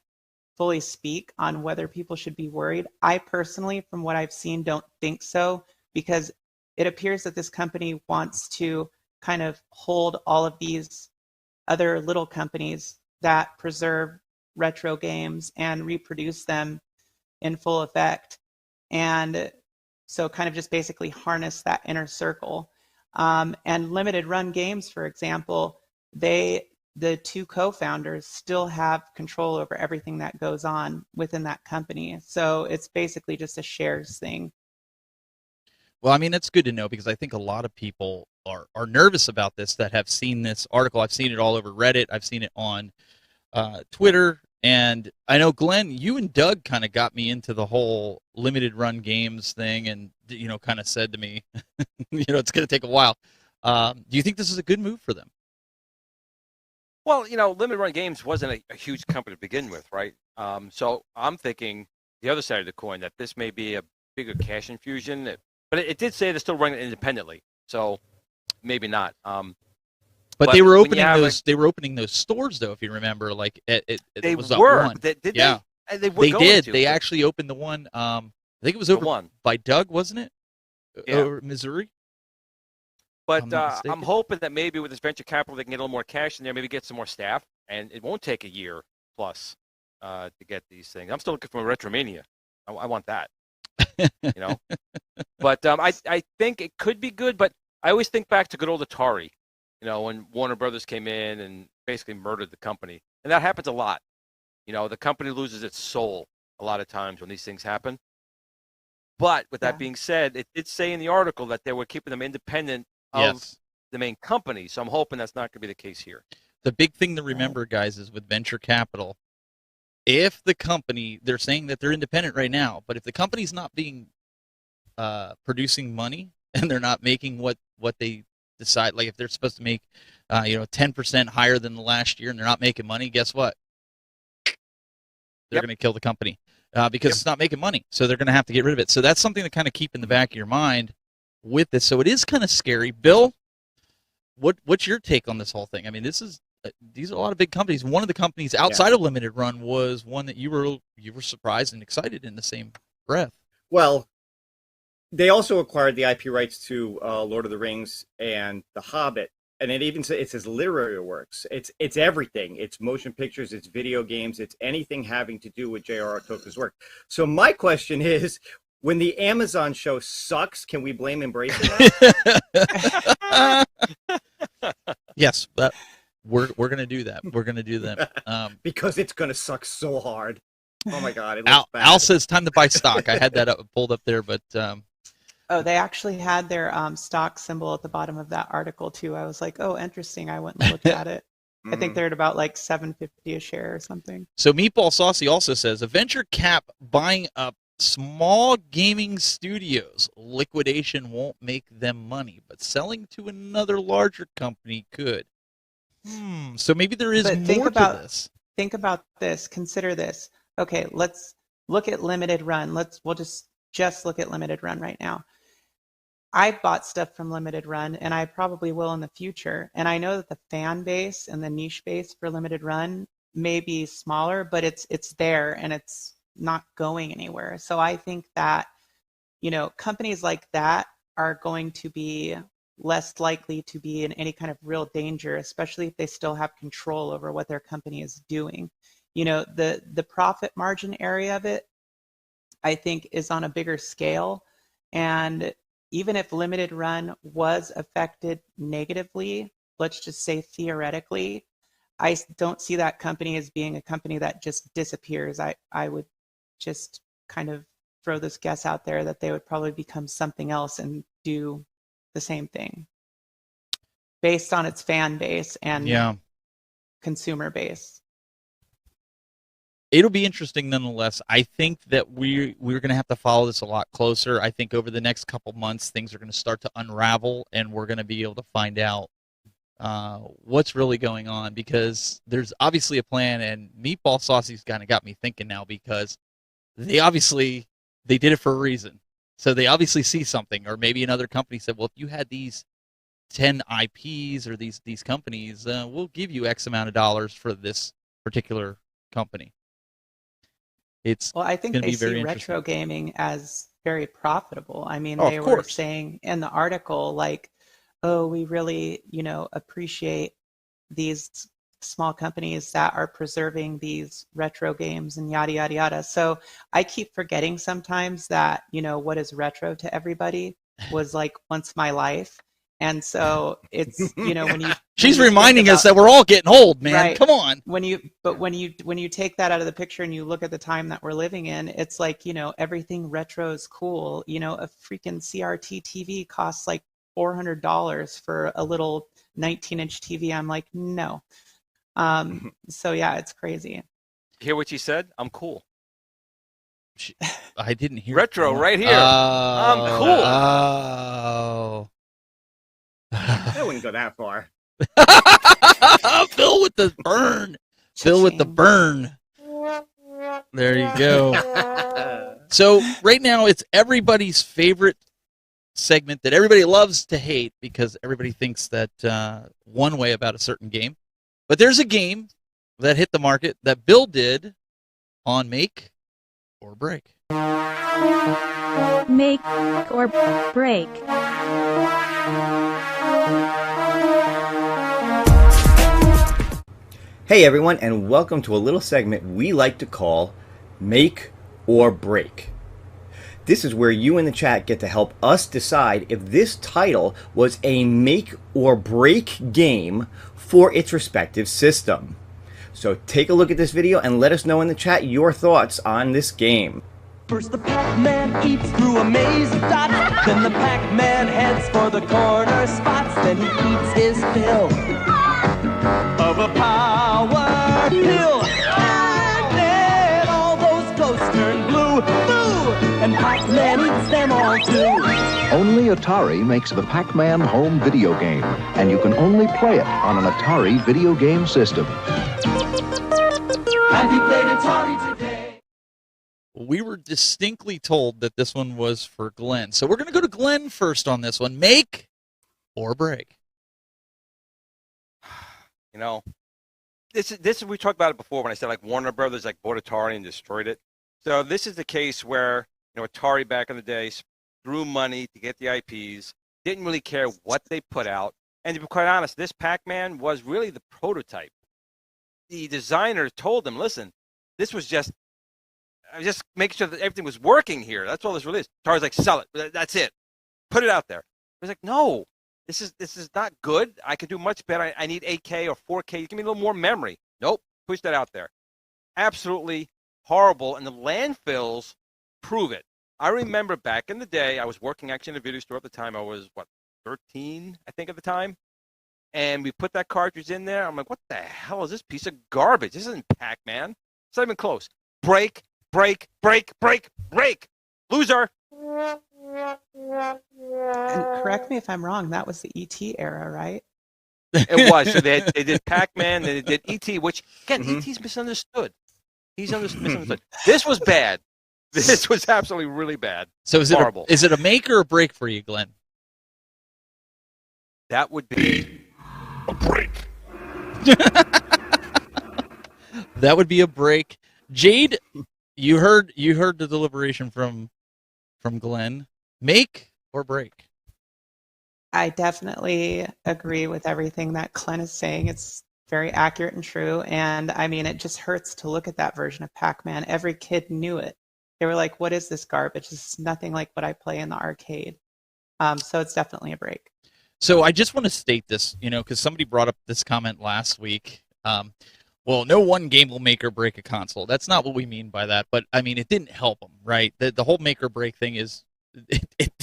[SPEAKER 5] fully speak on whether people should be worried. I personally, from what I've seen, don't think so, because it appears that this company wants to kind of hold all of these other little companies that preserve retro games and reproduce them in full effect. And so kind of just basically harness that inner circle. And Limited Run Games, for example, the 2 co-founders still have control over everything that goes on within that company. So it's basically just a shares thing.
[SPEAKER 2] Well, I mean, that's good to know because I think a lot of people are nervous about this that have seen this article. I've seen it all over Reddit. I've seen it on Twitter. And I know, Glenn, you and Doug kind of got me into the whole Limited Run Games thing and, kind of said to me, it's going to take a while. Do you think this is a good move for them?
[SPEAKER 4] Well, Limited Run Games wasn't a huge company to begin with, right? So I'm thinking the other side of the coin, that this may be a bigger cash infusion. But it did say they're still running it independently, so maybe not.
[SPEAKER 2] But they were opening those. They were opening those stores, though. If you remember, like it was that one.
[SPEAKER 4] Did
[SPEAKER 2] yeah.
[SPEAKER 4] They
[SPEAKER 2] did. They actually opened the one. I think it was over by Doug, wasn't it?
[SPEAKER 4] Yeah.
[SPEAKER 2] Or Missouri.
[SPEAKER 4] But I'm hoping that maybe with this venture capital, they can get a little more cash in there, maybe get some more staff, and it won't take a year plus to get these things. I'm still looking for a Retromania. I want that. But I think it could be good, but I always think back to good old Atari, when Warner Brothers came in and basically murdered the company. And that happens a lot. The company loses its soul a lot of times when these things happen. But with that being said, it did say in the article that they were keeping them independent of the main company. So I'm hoping that's not going to be the case here.
[SPEAKER 2] The big thing to remember, guys, is with venture capital, if the company, they're saying that they're independent right now, but if the company's not being producing money and they're not making what they decide, like if they're supposed to make 10% higher than the last year and they're not making money, guess what? They're going to kill the company because it's not making money. So they're going to have to get rid of it. So that's something to kind of keep in the back of your mind with this. So it is kind of scary. Bill, what's your take on this whole thing? I mean, these are a lot of big companies. One of the companies outside of Limited Run was one that you were surprised and excited in the same breath.
[SPEAKER 6] Well, they also acquired the IP rights to Lord of the Rings and The Hobbit, and it says literary works. It's everything. It's motion pictures. It's video games. It's anything having to do with J.R.R. Tolkien's work. So my question is, when the Amazon show sucks, can we blame Embracer now?
[SPEAKER 2] Yes, but we're going to do that. We're going to do that.
[SPEAKER 6] Because it's going to suck so hard. Oh my God, it
[SPEAKER 2] Al,
[SPEAKER 6] looks bad.
[SPEAKER 2] Al says time to buy stock. I had that pulled up there, but
[SPEAKER 5] Oh, they actually had their stock symbol at the bottom of that article too. I was like, oh, interesting. I went and looked at it. I think they're at about like $7.50 a share or something.
[SPEAKER 2] So Meatball Saucy also says a venture cap buying up small gaming studios. Liquidation won't make them money, but selling to another larger company could. So maybe there is
[SPEAKER 5] But
[SPEAKER 2] more to this.
[SPEAKER 5] Think about this. Consider this. Okay, let's look at limited run. We'll just look at limited run right now. I've bought stuff from limited run, and I probably will in the future. And I know that the fan base and the niche base for limited run may be smaller, but it's there and it's not going anywhere. So I think that, companies like that are going to be less likely to be in any kind of real danger, especially if they still have control over what their company is doing. The profit margin area of it, I think, is on a bigger scale. And even if limited run was affected negatively, let's just say theoretically, I don't see that company as being a company that just disappears. I would just kind of throw this guess out there that they would probably become something else and do the same thing based on its fan base and consumer base.
[SPEAKER 2] It'll be interesting nonetheless. I think that we're going to have to follow this a lot closer. I think over the next couple months, things are going to start to unravel, and we're going to be able to find out what's really going on, because there's obviously a plan, and Meatball Saucy's kind of got me thinking now, because they did it for a reason. So they obviously see something, or maybe another company said, well, if you had these 10 IPs or these companies, we'll give you X amount of dollars for this particular company.
[SPEAKER 5] I think they see retro gaming as very profitable. I mean, they were saying in the article, like, oh, we really, appreciate these small companies that are preserving these retro games and yada, yada, yada. So I keep forgetting sometimes that, what is retro to everybody was like once my life. And so it's, when you
[SPEAKER 2] she's reminding us that we're all getting old, man.
[SPEAKER 5] Right.
[SPEAKER 2] Come on.
[SPEAKER 5] When you take that out of the picture and you look at the time that we're living in, it's like, everything retro is cool. A freaking CRT TV costs like $400 for a little 19-inch TV. I'm like, no. So yeah, it's crazy.
[SPEAKER 4] Hear what she said? I'm cool.
[SPEAKER 2] I didn't hear
[SPEAKER 4] retro right here. I'm cool.
[SPEAKER 2] Oh.
[SPEAKER 6] I wouldn't go that far.
[SPEAKER 2] Phil with the burn. Phil with the burn. There you go. So right now it's everybody's favorite segment that everybody loves to hate, because everybody thinks that one way about a certain game. But there's a game that hit the market that Bill did on Make or Break.
[SPEAKER 9] Make or Break.
[SPEAKER 6] Hey everyone, and welcome to a little segment we like to call Make or Break. This is where you in the chat get to help us decide if this title was a make or break game for its respective system. So take a look at this video and let us know in the chat your thoughts on this game.
[SPEAKER 3] First the Pac-Man eats through a maze of dots. Then the Pac-Man heads for the corner spots. Then he eats his fill of a power pill. And then all those ghosts turn blue. Boo! And Pac-Man eats them all too.
[SPEAKER 10] Only Atari makes the Pac-Man home video game, and you can only play it on an Atari video game system.
[SPEAKER 3] Have you played Atari today?
[SPEAKER 2] We were distinctly told that this one was for Glenn. So we're going to go to Glenn first on this one. Make or break?
[SPEAKER 4] This we talked about it before when I said like Warner Brothers like bought Atari and destroyed it. So this is the case where Atari back in the day threw money to get the IPs, didn't really care what they put out, and to be quite honest, this Pac-Man was really the prototype. The designer told them, "Listen, this was just making sure that everything was working here. That's all this really is." Atari's like, "Sell it. That's it. Put it out there." It was like, "No, this is not good. I could do much better. I need 8K or 4K. Give me a little more memory." Nope, push that out there. Absolutely horrible, and the landfills prove it. I remember back in the day, I was working actually in a video store at the time. I was, 13, I think, at the time. And we put that cartridge in there. I'm like, what the hell is this piece of garbage? This isn't Pac-Man. It's not even close. Break, break, break, break, break. Loser.
[SPEAKER 5] And correct me if I'm wrong, that was the ET era, right?
[SPEAKER 4] It was. So they did Pac-Man, then they did ET, which, again, ET's misunderstood. He's misunderstood. This was bad. This was absolutely really bad.
[SPEAKER 2] So is
[SPEAKER 4] horrible.
[SPEAKER 2] Is it a make or a break for you, Glenn?
[SPEAKER 4] That would be
[SPEAKER 8] A break.
[SPEAKER 2] That would be a break. Jayde, you heard the deliberation from Glenn. Make or break?
[SPEAKER 5] I definitely agree with everything that Glenn is saying. It's very accurate and true. And I mean, it just hurts to look at that version of Pac-Man. Every kid knew it. They were like, what is this garbage? This is nothing like what I play in the arcade. So it's definitely a break.
[SPEAKER 2] So I just want to state this, because somebody brought up this comment last week. Well, no one game will make or break a console. That's not what we mean by that. But, I mean, it didn't help them, right? The whole make or break thing it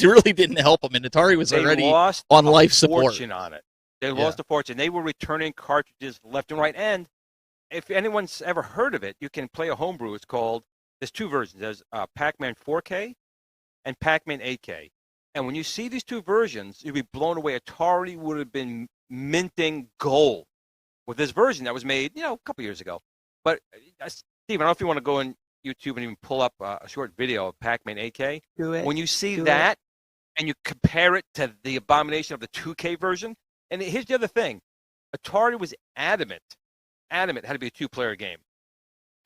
[SPEAKER 2] really didn't help them. And Atari was already on life support.
[SPEAKER 4] Fortune on it. They lost a fortune. They were returning cartridges left and right. And if anyone's ever heard of it, you can play a homebrew. It's called, there's two versions. There's Pac-Man 4K and Pac-Man 8K. And when you see these two versions, you'll be blown away. Atari would have been minting gold with this version that was made, a couple years ago. But, Steve, I don't know if you want to go on YouTube and even pull up a short video of Pac-Man 8K.
[SPEAKER 5] Do it.
[SPEAKER 4] When you see that and you compare it to the abomination of the 2K version, and here's the other thing. Atari was adamant had to be a two-player game.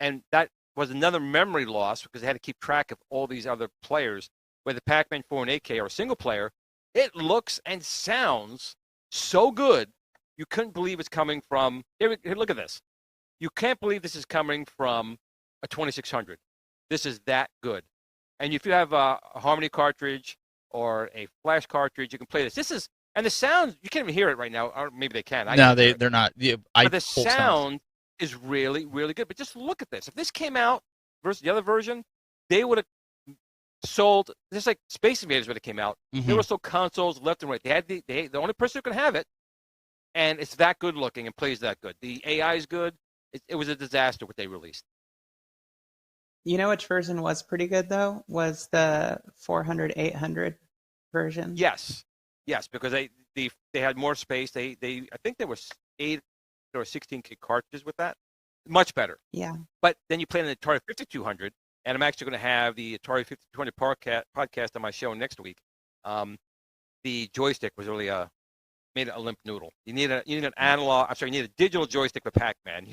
[SPEAKER 4] And that was another memory loss because they had to keep track of all these other players. Where the Pac-Man 4 and 8K are single player, it looks and sounds so good, you couldn't believe it's coming from, here, look at this. You can't believe this is coming from a 2600. This is that good. And if you have a Harmony cartridge or a Flash cartridge, you can play this. And the sound, you can't even hear it right now, or maybe they can.
[SPEAKER 2] No, they're not.
[SPEAKER 4] But the sound is really, really good. But just look at this. If this came out versus the other version, they would have sold, just like Space Invaders when it came out.
[SPEAKER 2] Mm-hmm.
[SPEAKER 4] There were still consoles left and right. They had the only person who could have it, and it's that good looking and plays that good. The AI is good. It was a disaster what they released.
[SPEAKER 5] You know which version was pretty good though? Was the 400, 800 version.
[SPEAKER 4] Yes, because they had more space. They I think there was 8 or 16 cartridges with that. Much better.
[SPEAKER 5] Yeah.
[SPEAKER 4] But then you play on the Atari 5200. And I'm actually going to have the Atari 5200 podcast on my show next week. The joystick was really made a limp noodle. You need an analog. I'm sorry, you need a digital joystick with Pac-Man.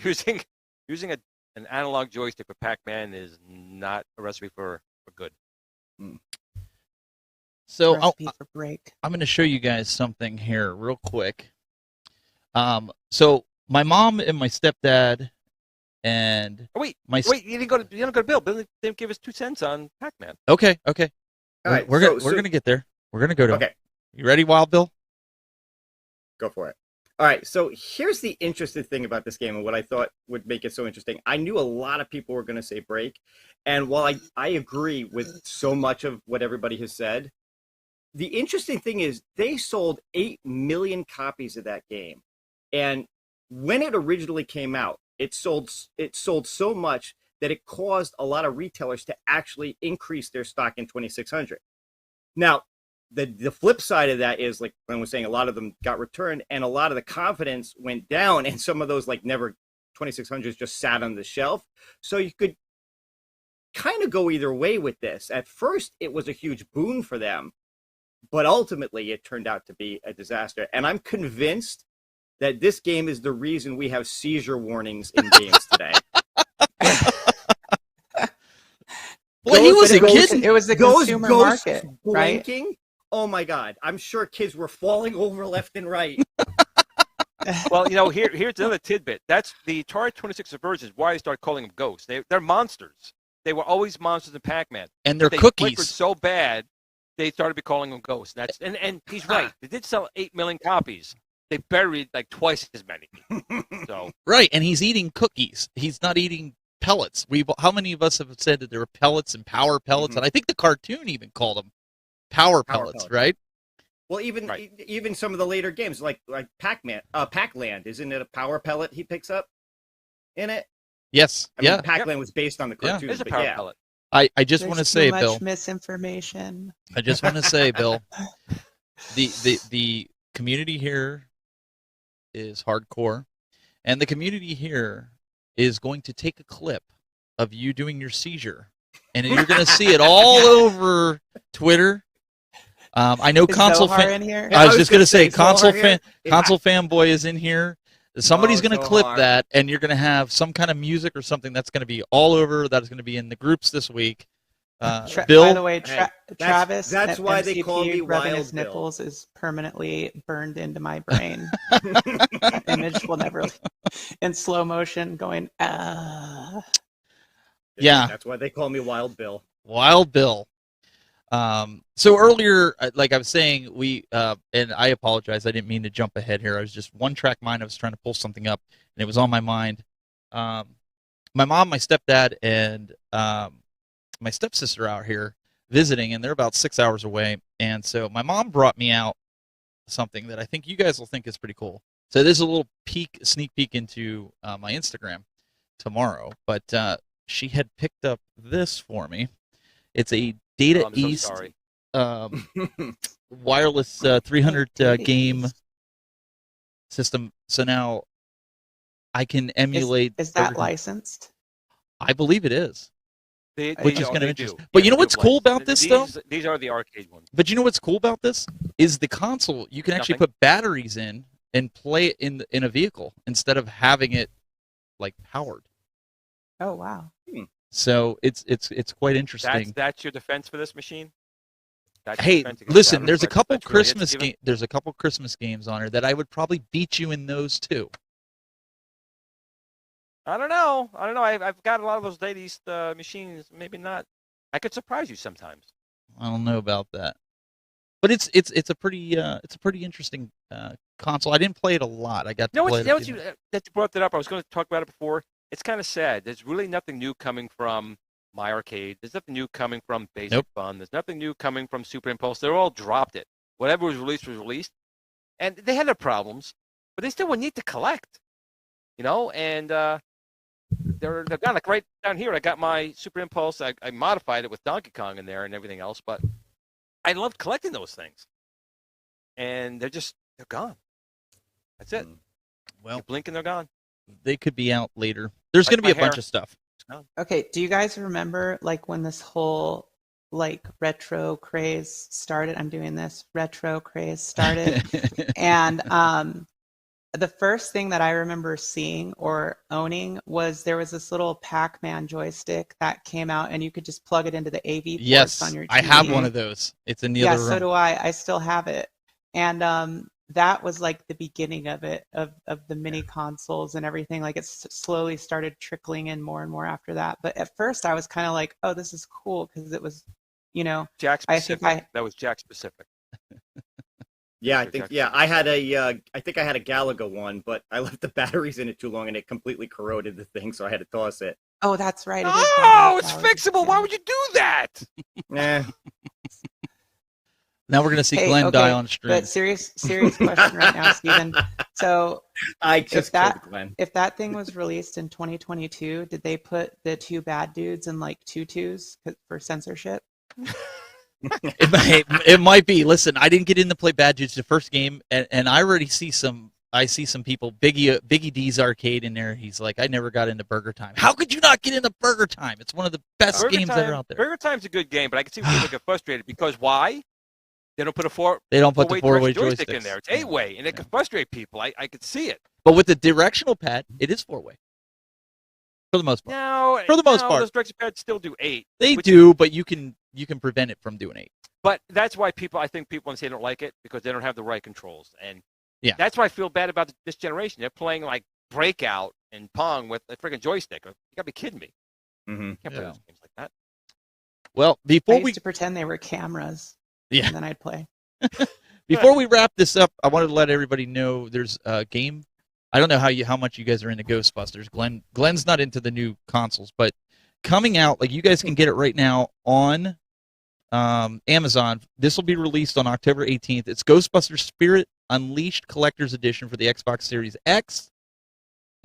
[SPEAKER 4] Using an analog joystick with Pac-Man is not a recipe for good.
[SPEAKER 2] So
[SPEAKER 5] recipe for break.
[SPEAKER 2] I'm going to show you guys something here real quick. So my mom and my stepdad. And
[SPEAKER 4] wait, you didn't go to Bill. Bill didn't give us 2 cents on Pac-Man.
[SPEAKER 2] Okay.
[SPEAKER 6] All right,
[SPEAKER 2] we're gonna get there. We're gonna go to.
[SPEAKER 6] Okay.
[SPEAKER 2] Him. You ready, Wild Bill?
[SPEAKER 6] Go for it. All right. So here's the interesting thing about this game, and what I thought would make it so interesting. I knew a lot of people were going to say break, and while I agree with so much of what everybody has said, the interesting thing is they sold 8 million copies of that game, and when it originally came out. It sold so much that it caused a lot of retailers to actually increase their stock in 2600. Now, the flip side of that is, like Glenn was saying, a lot of them got returned, and a lot of the confidence went down, and some of those 2600s just sat on the shelf. So you could kind of go either way with this. At first, it was a huge boon for them, but ultimately it turned out to be a disaster. And I'm convinced that this game is the reason we have seizure warnings in games today.
[SPEAKER 2] Well, he was a kid.
[SPEAKER 5] It was the consumer market,
[SPEAKER 6] blinking,
[SPEAKER 5] right?
[SPEAKER 6] Oh my God! I'm sure kids were falling over left and right.
[SPEAKER 4] Well, here's another tidbit. That's the Atari 26 versions. Why they started calling them ghosts? They're monsters. They were always monsters in Pac-Man.
[SPEAKER 2] And they're
[SPEAKER 4] they
[SPEAKER 2] cookies.
[SPEAKER 4] Flickered so bad, they started be calling them ghosts. And he's right. They did sell 8 million copies. They buried twice as many. So
[SPEAKER 2] right, and he's eating cookies. He's not eating pellets. How many of us have said that there were pellets and power pellets? And I think the cartoon even called them power pellets, right?
[SPEAKER 6] Well, even some of the later games, like Pac-Man, Pac-Land, isn't it a power pellet he picks up in it?
[SPEAKER 2] Yes.
[SPEAKER 6] I mean, Pac-Land was based on the cartoon.
[SPEAKER 4] It's a power pellet.
[SPEAKER 2] I just want to say,
[SPEAKER 5] too much
[SPEAKER 2] Bill.
[SPEAKER 5] misinformation.
[SPEAKER 2] I just want to say, Bill, the community here is hardcore, and the community here is going to take a clip of you doing your seizure, and you're going to see it all over Twitter. I know console fan. I was just going to say console fanboy is in here. Somebody's going to clip that, and you're going to have some kind of music or something that's going to be all over. That is going to be in the groups this week. Bill,
[SPEAKER 5] by the way, Travis,
[SPEAKER 6] that's why they call me
[SPEAKER 5] rubbing
[SPEAKER 6] Wild
[SPEAKER 5] his
[SPEAKER 6] Bill.
[SPEAKER 5] nipples is permanently burned into my brain. That image will never, in slow motion, going.
[SPEAKER 2] Yeah,
[SPEAKER 6] that's why they call me Wild Bill.
[SPEAKER 2] Wild Bill. So earlier, like I was saying, we and I apologize. I didn't mean to jump ahead here. I was just one track mind. I was trying to pull something up, and it was on my mind. My mom, my stepdad, and my stepsister out here visiting, and they're about 6 hours away. And so my mom brought me out something that I think you guys will think is pretty cool. So this is a little sneak peek into my Instagram tomorrow. But she had picked up this for me. It's a Data East wireless 300 game system. So now I can emulate.
[SPEAKER 5] Is that licensed?
[SPEAKER 2] I believe it is. Which is kind of interesting.
[SPEAKER 4] Do.
[SPEAKER 2] But you know what's cool about this, though?
[SPEAKER 4] These are the arcade ones.
[SPEAKER 2] But you know what's cool about this? Is the console, you can actually put batteries in and play it in a vehicle instead of having it like powered.
[SPEAKER 5] Oh, wow.
[SPEAKER 2] So it's quite interesting.
[SPEAKER 4] That's your defense for this machine?
[SPEAKER 2] Hey, listen, there's a couple Christmas games on here that I would probably beat you in those too.
[SPEAKER 4] I don't know. I've got a lot of those Data East machines. Maybe not. I could surprise you sometimes.
[SPEAKER 2] I don't know about that, but it's a pretty interesting console. I didn't play it a lot. I got to play it.
[SPEAKER 4] That you brought that up. I was going to talk about it before. It's kind of sad. There's really nothing new coming from My Arcade. There's nothing new coming from Basic Fun. There's nothing new coming from Super Impulse. They're all dropped it. Whatever was released, and they had their problems, but they still would need to collect. And they're down like right down here. I got my Super Impulse. I modified it with Donkey Kong in there and everything else, but I loved collecting those things, and they're gone. That's it.
[SPEAKER 2] Well,
[SPEAKER 4] you blink and they're gone.
[SPEAKER 2] They could be out later. There's going to be a bunch of stuff.
[SPEAKER 5] Okay, do you guys remember like when this whole like retro craze started? I'm doing this retro craze started, and the first thing that I remember seeing or owning was there was this little Pac-Man joystick that came out, and you could just plug it into the AV ports on your TV.
[SPEAKER 2] I have one of those. It's in the other room.
[SPEAKER 5] Yeah, so do I. I still have it, and that was like the beginning of it, of the mini consoles and everything. Like it slowly started trickling in more and more after that. But at first I was kind of like, oh, this is cool because it was,
[SPEAKER 4] Jack specific. That was Jack specific.
[SPEAKER 6] Yeah, I think I had a Galaga one, but I left the batteries in it too long and it completely corroded the thing, so I had to toss it.
[SPEAKER 5] Oh, that's right.
[SPEAKER 4] It's fixable. Why would you do that?
[SPEAKER 2] Now we're going to see Glenn die on stream.
[SPEAKER 5] But serious question right now, Steven. So if that thing was released in 2022, did they put the two bad dudes in like tutus for censorship?
[SPEAKER 2] It might be. Listen, I didn't get in to play Bad Dudes the first game, and I already see some people. Biggie D's arcade in there. He's like, I never got into Burger Time. How could you not get into Burger Time? It's one of the best games that are out there.
[SPEAKER 4] Burger Time's a good game, but I can see people get frustrated because why? They don't put
[SPEAKER 2] the four-way
[SPEAKER 4] joystick in there. It's 8-way, and it can frustrate people. I could see it.
[SPEAKER 2] But with the directional pad, it is 4-way. For the most part. For the most part.
[SPEAKER 4] Those directional pads still do 8.
[SPEAKER 2] They do, but you can prevent it from doing 8.
[SPEAKER 4] But that's why I think people say don't like it because they don't have the right controls. And
[SPEAKER 2] that's
[SPEAKER 4] why I feel bad about this generation. They're playing like Breakout and Pong with a freaking joystick. You got to be kidding me.
[SPEAKER 6] Mm-hmm.
[SPEAKER 4] Can't play those games like that.
[SPEAKER 2] Well,
[SPEAKER 5] I used to pretend they were cameras.
[SPEAKER 2] Yeah.
[SPEAKER 5] And then I'd play.
[SPEAKER 2] Before we wrap this up, I wanted to let everybody know there's a game I don't know how much you guys are into Ghostbusters. Glen's not into the new consoles, but coming out, like you guys can get it right now on Amazon. This will be released on October 18th. It's Ghostbusters Spirit Unleashed Collector's Edition for the Xbox Series X,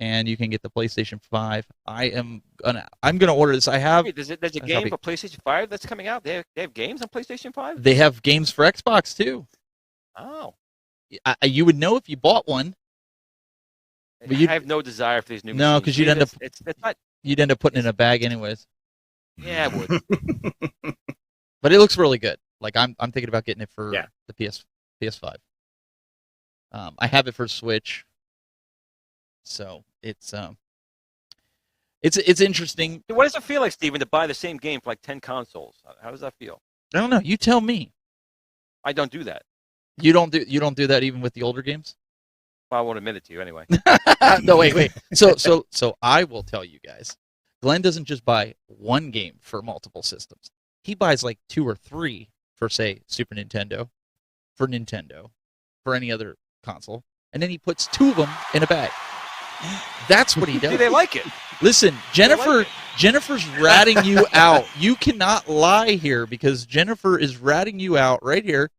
[SPEAKER 2] and you can get the PlayStation 5. I'm gonna order this. I have.
[SPEAKER 4] Wait, there's a game for PlayStation 5 that's coming out. They have games on PlayStation 5.
[SPEAKER 2] They have games for Xbox too.
[SPEAKER 4] Oh,
[SPEAKER 2] You would know if you bought one.
[SPEAKER 4] But I have no desire for these new.
[SPEAKER 2] No, because you'd end up.
[SPEAKER 4] It's not.
[SPEAKER 2] You'd end up putting it in a bag anyways.
[SPEAKER 4] Yeah, I would.
[SPEAKER 2] But it looks really good. Like I'm thinking about getting it for the PS5. I have it for Switch, so it's interesting.
[SPEAKER 4] What does it feel like, Steven, to buy the same game for like 10 consoles? How does that feel?
[SPEAKER 2] I don't know. You tell me.
[SPEAKER 4] I don't do that.
[SPEAKER 2] You don't do that even with the older games?
[SPEAKER 4] Well, I won't admit it to you anyway.
[SPEAKER 2] No, wait. So I will tell you guys. Glenn doesn't just buy one game for multiple systems. He buys like 2 or 3 for, say, Super Nintendo, for Nintendo, for any other console, and then he puts 2 of them in a bag. That's what he does.
[SPEAKER 4] Do they like it?
[SPEAKER 2] Listen, Jennifer's ratting you out. You cannot lie here because Jennifer is ratting you out right here.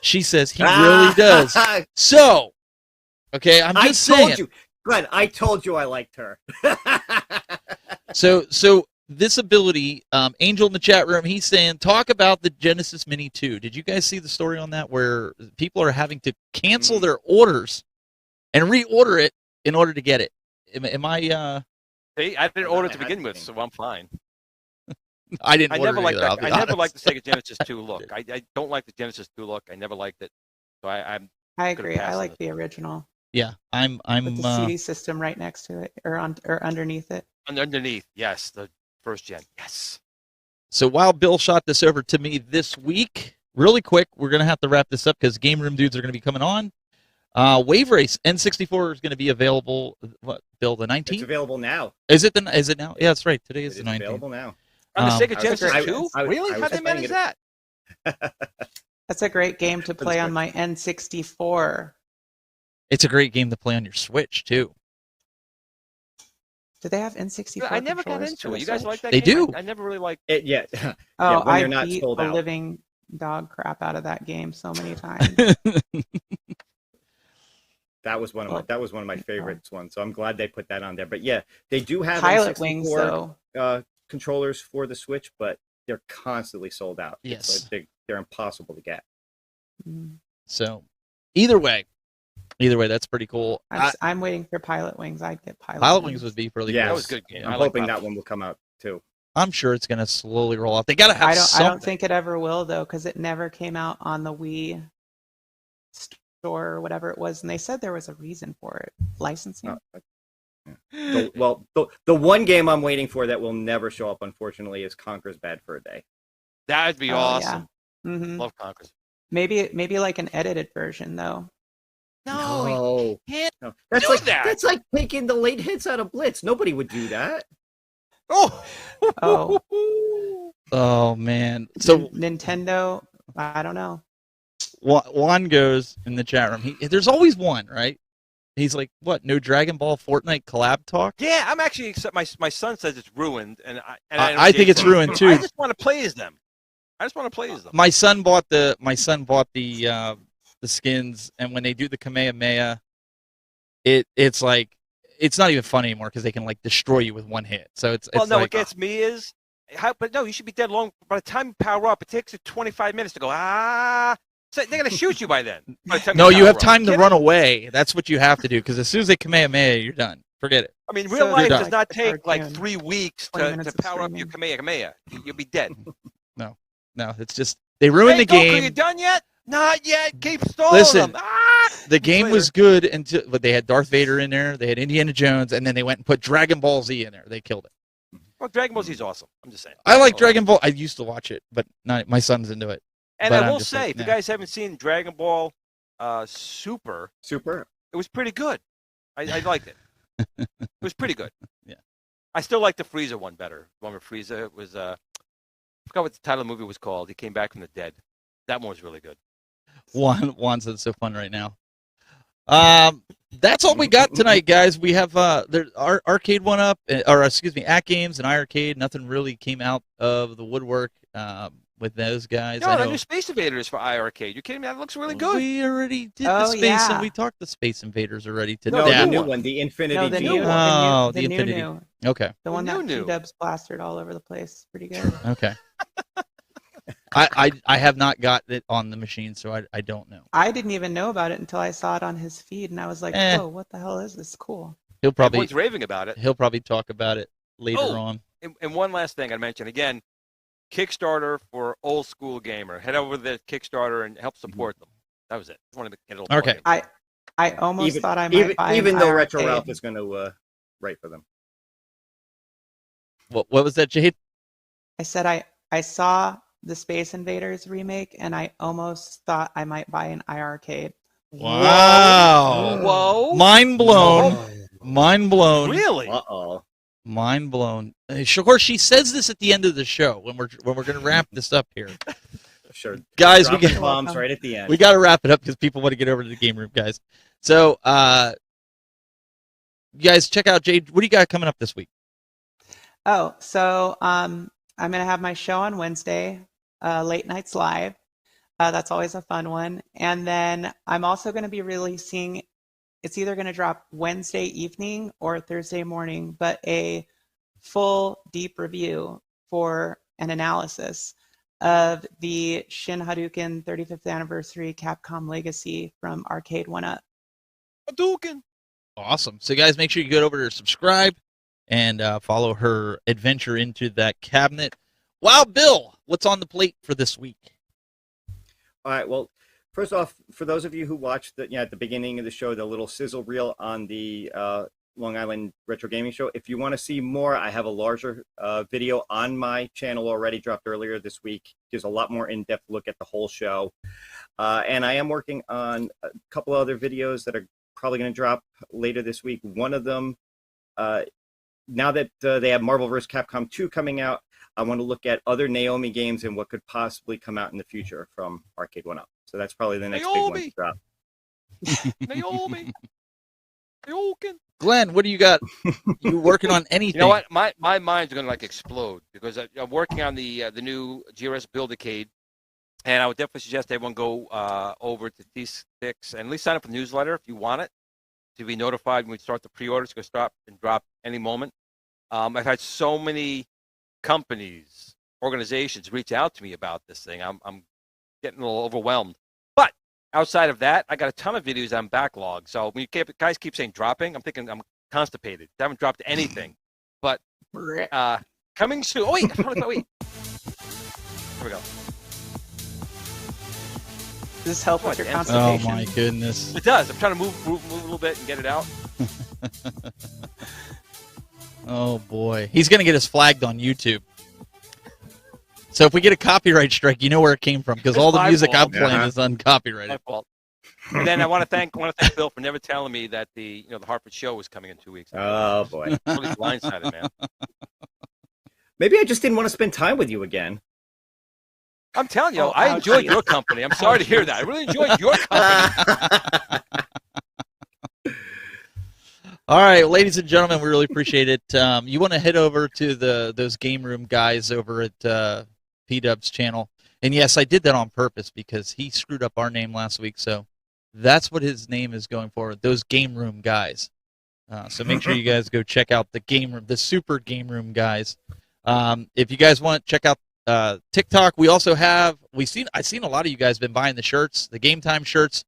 [SPEAKER 2] She says he really does. So, okay, I'm just saying.
[SPEAKER 6] I told you, Glenn. I told you I liked her.
[SPEAKER 2] So this ability, Angel in the chat room, he's saying, talk about the Genesis Mini 2. Did you guys see the story on that where people are having to cancel their orders and reorder it in order to get it? Am I?
[SPEAKER 4] Hey, I didn't order it to begin with, so I'm fine.
[SPEAKER 2] I didn't.
[SPEAKER 4] I never liked the Sega Genesis 2 look. I don't like the Genesis 2 look. I never liked it, so I
[SPEAKER 5] agree. I like the original.
[SPEAKER 2] Yeah, I'm.
[SPEAKER 5] With the CD system right next to it, or underneath it.
[SPEAKER 4] Underneath, yes, the first gen, yes.
[SPEAKER 2] So while Bill shot this over to me this week, really quick, we're gonna have to wrap this up because Game Room dudes are gonna be coming on. Waverace N64 is going to be available. What, Bill? The 19th?
[SPEAKER 6] It's available now.
[SPEAKER 2] Is it now? Yeah, that's right. Today is the 19th.
[SPEAKER 6] Available now.
[SPEAKER 4] On the Sega Genesis 2? Really? How did they manage that?
[SPEAKER 5] That's a great game to play on my N64.
[SPEAKER 2] It's a great game to play on your Switch too.
[SPEAKER 5] Do they have N64?
[SPEAKER 4] I never got into it. You guys like that
[SPEAKER 2] they
[SPEAKER 4] game?
[SPEAKER 2] do.
[SPEAKER 4] I never really liked
[SPEAKER 6] it. Yeah.
[SPEAKER 5] Oh,
[SPEAKER 6] when
[SPEAKER 5] I
[SPEAKER 6] they're not
[SPEAKER 5] beat
[SPEAKER 6] sold
[SPEAKER 5] the
[SPEAKER 6] out.
[SPEAKER 5] living dog crap out of that game so many times.
[SPEAKER 6] That was one of my favorites ones. So I'm glad they put that on there. But yeah, they do have
[SPEAKER 5] Pilot
[SPEAKER 6] N64
[SPEAKER 5] Wings though.
[SPEAKER 6] Controllers for the Switch, but they're constantly sold out.
[SPEAKER 2] Yes,
[SPEAKER 6] they're impossible to get.
[SPEAKER 2] So, either way, that's pretty cool.
[SPEAKER 5] I'm waiting for Pilot Wings. I'd get
[SPEAKER 2] Pilot Wings would be really
[SPEAKER 6] good.
[SPEAKER 4] That was a good game.
[SPEAKER 6] I'm hoping that one will come out too.
[SPEAKER 2] I'm sure it's going to slowly roll out. They got to have something.
[SPEAKER 5] I don't think it ever will though, because it never came out on the Wii store or whatever it was, and they said there was a reason for it. Licensing.
[SPEAKER 6] The one game I'm waiting for that will never show up, unfortunately, is Conker's Bad Fur Day.
[SPEAKER 4] That'd be awesome.
[SPEAKER 5] Yeah. Mm-hmm.
[SPEAKER 4] Love Conker's.
[SPEAKER 5] Maybe like an edited version though.
[SPEAKER 4] No, can't
[SPEAKER 6] that's
[SPEAKER 4] do
[SPEAKER 6] like
[SPEAKER 4] that.
[SPEAKER 6] That's like taking the late hits out of Blitz. Nobody would do that.
[SPEAKER 2] Oh man. So
[SPEAKER 5] Nintendo, I don't know.
[SPEAKER 2] Juan goes in the chat room. There's always one, right? He's like, what? No Dragon Ball Fortnite collab talk?
[SPEAKER 4] Yeah, I'm actually. My son says it's ruined, and
[SPEAKER 2] I think it's ruined too.
[SPEAKER 4] I just want to play as them.
[SPEAKER 2] My son bought the skins, and when they do the Kamehameha, it's like it's not even fun anymore because they can like destroy you with one hit. So it's
[SPEAKER 4] no.
[SPEAKER 2] Like,
[SPEAKER 4] what gets me is, but no, you should be dead long. By the time you power up, it takes you 25 minutes to go. So they're gonna shoot you by then.
[SPEAKER 2] No, you have time to run away. That's what you have to do because as soon as they Kamehameha, you're done. Forget it.
[SPEAKER 4] I mean, real life does not take like 3 weeks to power up your Kamehameha. You'll be dead.
[SPEAKER 2] No, it's just they ruined the game.
[SPEAKER 4] Are you done yet? Not yet. Keep stalling
[SPEAKER 2] Listen,
[SPEAKER 4] them.
[SPEAKER 2] the game was good but they had Darth Vader in there, they had Indiana Jones, and then they went and put Dragon Ball Z in there. They killed it.
[SPEAKER 4] Well, Dragon Ball Z is awesome. I'm just saying.
[SPEAKER 2] I like Dragon Ball. I used to watch it, but not my son's into it.
[SPEAKER 4] And I will say, if you guys haven't seen Dragon Ball Super, it was pretty good. I liked it. It was pretty good.
[SPEAKER 2] Yeah.
[SPEAKER 4] I still like the Frieza one better. The one where Frieza was, I forgot what the title of the movie was called. He came back from the dead. That one was really good.
[SPEAKER 2] Juan said it's so fun right now. That's all we got tonight, guys. We have our arcade one up, or excuse me, At Games and iArcade. Nothing really came out of the woodwork with those guys.
[SPEAKER 4] No, the new Space Invaders for iArcade. You kidding me? That looks really good.
[SPEAKER 2] We already did the Space, and we talked the Space Invaders already today.
[SPEAKER 6] No, the new one, the Infinity.
[SPEAKER 5] No, the
[SPEAKER 6] G1.
[SPEAKER 5] new
[SPEAKER 2] Oh, the
[SPEAKER 5] new,
[SPEAKER 2] Infinity.
[SPEAKER 5] new.
[SPEAKER 2] Okay.
[SPEAKER 5] The one that P-Dubs plastered all over the place. Pretty good.
[SPEAKER 2] Okay. I have not got it on the machine, so I don't know.
[SPEAKER 5] I didn't even know about it until I saw it on his feed, and I was like, "Whoa, what the hell is this? Cool."
[SPEAKER 2] He'll probably
[SPEAKER 4] Everyone's raving about it.
[SPEAKER 2] He'll probably talk about it later on.
[SPEAKER 4] And one last thing I mentioned again, Kickstarter for Old School Gamer. Head over to the Kickstarter and help support them. That was it. Just wanted to get a little
[SPEAKER 2] Okay.
[SPEAKER 5] I almost thought I might buy
[SPEAKER 6] even
[SPEAKER 5] an
[SPEAKER 6] though
[SPEAKER 5] iArcade.
[SPEAKER 6] Retro Ralph is going to write for them.
[SPEAKER 2] What was that, Jade?
[SPEAKER 5] I said I saw the Space Invaders remake, and I almost thought I might buy an iArcade.
[SPEAKER 2] Wow!
[SPEAKER 4] Whoa!
[SPEAKER 2] Mind blown! Mind blown!
[SPEAKER 4] Really?
[SPEAKER 6] Uh-oh.
[SPEAKER 2] Mind blown. Sure, she says this at the end of the show when we're going to wrap this up here.
[SPEAKER 6] Sure,
[SPEAKER 2] guys,
[SPEAKER 6] Drop the bombs right at the end.
[SPEAKER 2] We got to wrap it up because people want to get over to the game room, guys. So, you guys, check out Jade. What do you got coming up this week?
[SPEAKER 5] Oh, so I'm going to have my show on Wednesday, Late Nights Live. That's always a fun one. And then I'm also going to be releasing, it's either going to drop Wednesday evening or Thursday morning, but a full deep review for an analysis of the Shin Hadouken 35th Anniversary Capcom Legacy from Arcade 1-Up.
[SPEAKER 4] Hadouken!
[SPEAKER 2] Awesome. So, guys, make sure you go over to subscribe and follow her adventure into that cabinet. Wow, Bill, what's on the plate for this week?
[SPEAKER 6] All right. Well, first off, for those of you who watched at the beginning of the show, the little sizzle reel on the Long Island Retro Gaming Show, if you want to see more, I have a larger video on my channel already, dropped earlier this week. Gives a lot more in-depth look at the whole show. And I am working on a couple other videos that are probably going to drop later this week. One of them, now that they have Marvel vs. Capcom 2 coming out, I want to look at other Naomi games and what could possibly come out in the future from Arcade 1-Up. So that's probably the next big one to drop.
[SPEAKER 4] Naomi! Hadouken!
[SPEAKER 2] Glenn, what do you got? You working on anything?
[SPEAKER 4] You know what? My mind's going to explode because I'm working on the new GRS Buildicade, and I would definitely suggest everyone go over to T6 and at least sign up for the newsletter if you want it to be notified when we start the pre-order. It's going to stop and drop any moment. I've had so many companies, organizations reach out to me about this thing. I'm getting a little overwhelmed. But outside of that, I got a ton of videos on backlog. So when guys keep saying dropping, I'm thinking I'm constipated. I haven't dropped anything. But coming soon. Oh, wait. Wait. Here we go.
[SPEAKER 5] Does this help with your
[SPEAKER 2] Oh,
[SPEAKER 5] constipation?
[SPEAKER 2] my goodness.
[SPEAKER 4] It does. I'm trying to move a little bit and get it out.
[SPEAKER 2] Oh, boy. He's going to get us flagged on YouTube. So if we get a copyright strike, you know where it came from, because all the music I'm playing is uncopyrighted.
[SPEAKER 4] My fault. And then I want to thank Bill for never telling me that the Hartford show was coming in 2 weeks.
[SPEAKER 6] Oh, boy.
[SPEAKER 4] Really blindsided, man.
[SPEAKER 6] Maybe I just didn't want to spend time with you again.
[SPEAKER 4] I'm telling you, I enjoyed your company. I'm sorry to hear that. I really enjoyed your company.
[SPEAKER 2] All right, ladies and gentlemen, we really appreciate it. You want to head over to those game room guys over at P-Dub's channel. And yes, I did that on purpose because he screwed up our name last week. So that's what his name is going for, those game room guys. So make sure you guys go check out the super game room guys. If you guys want to check out TikTok, we also have, I've seen a lot of you guys been buying the shirts, the Game Time shirts.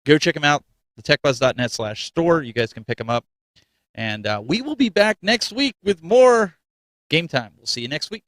[SPEAKER 2] Go check them out, thetechbuzz.net/store. You guys can pick them up. And we will be back next week with more Game Time. We'll see you next week.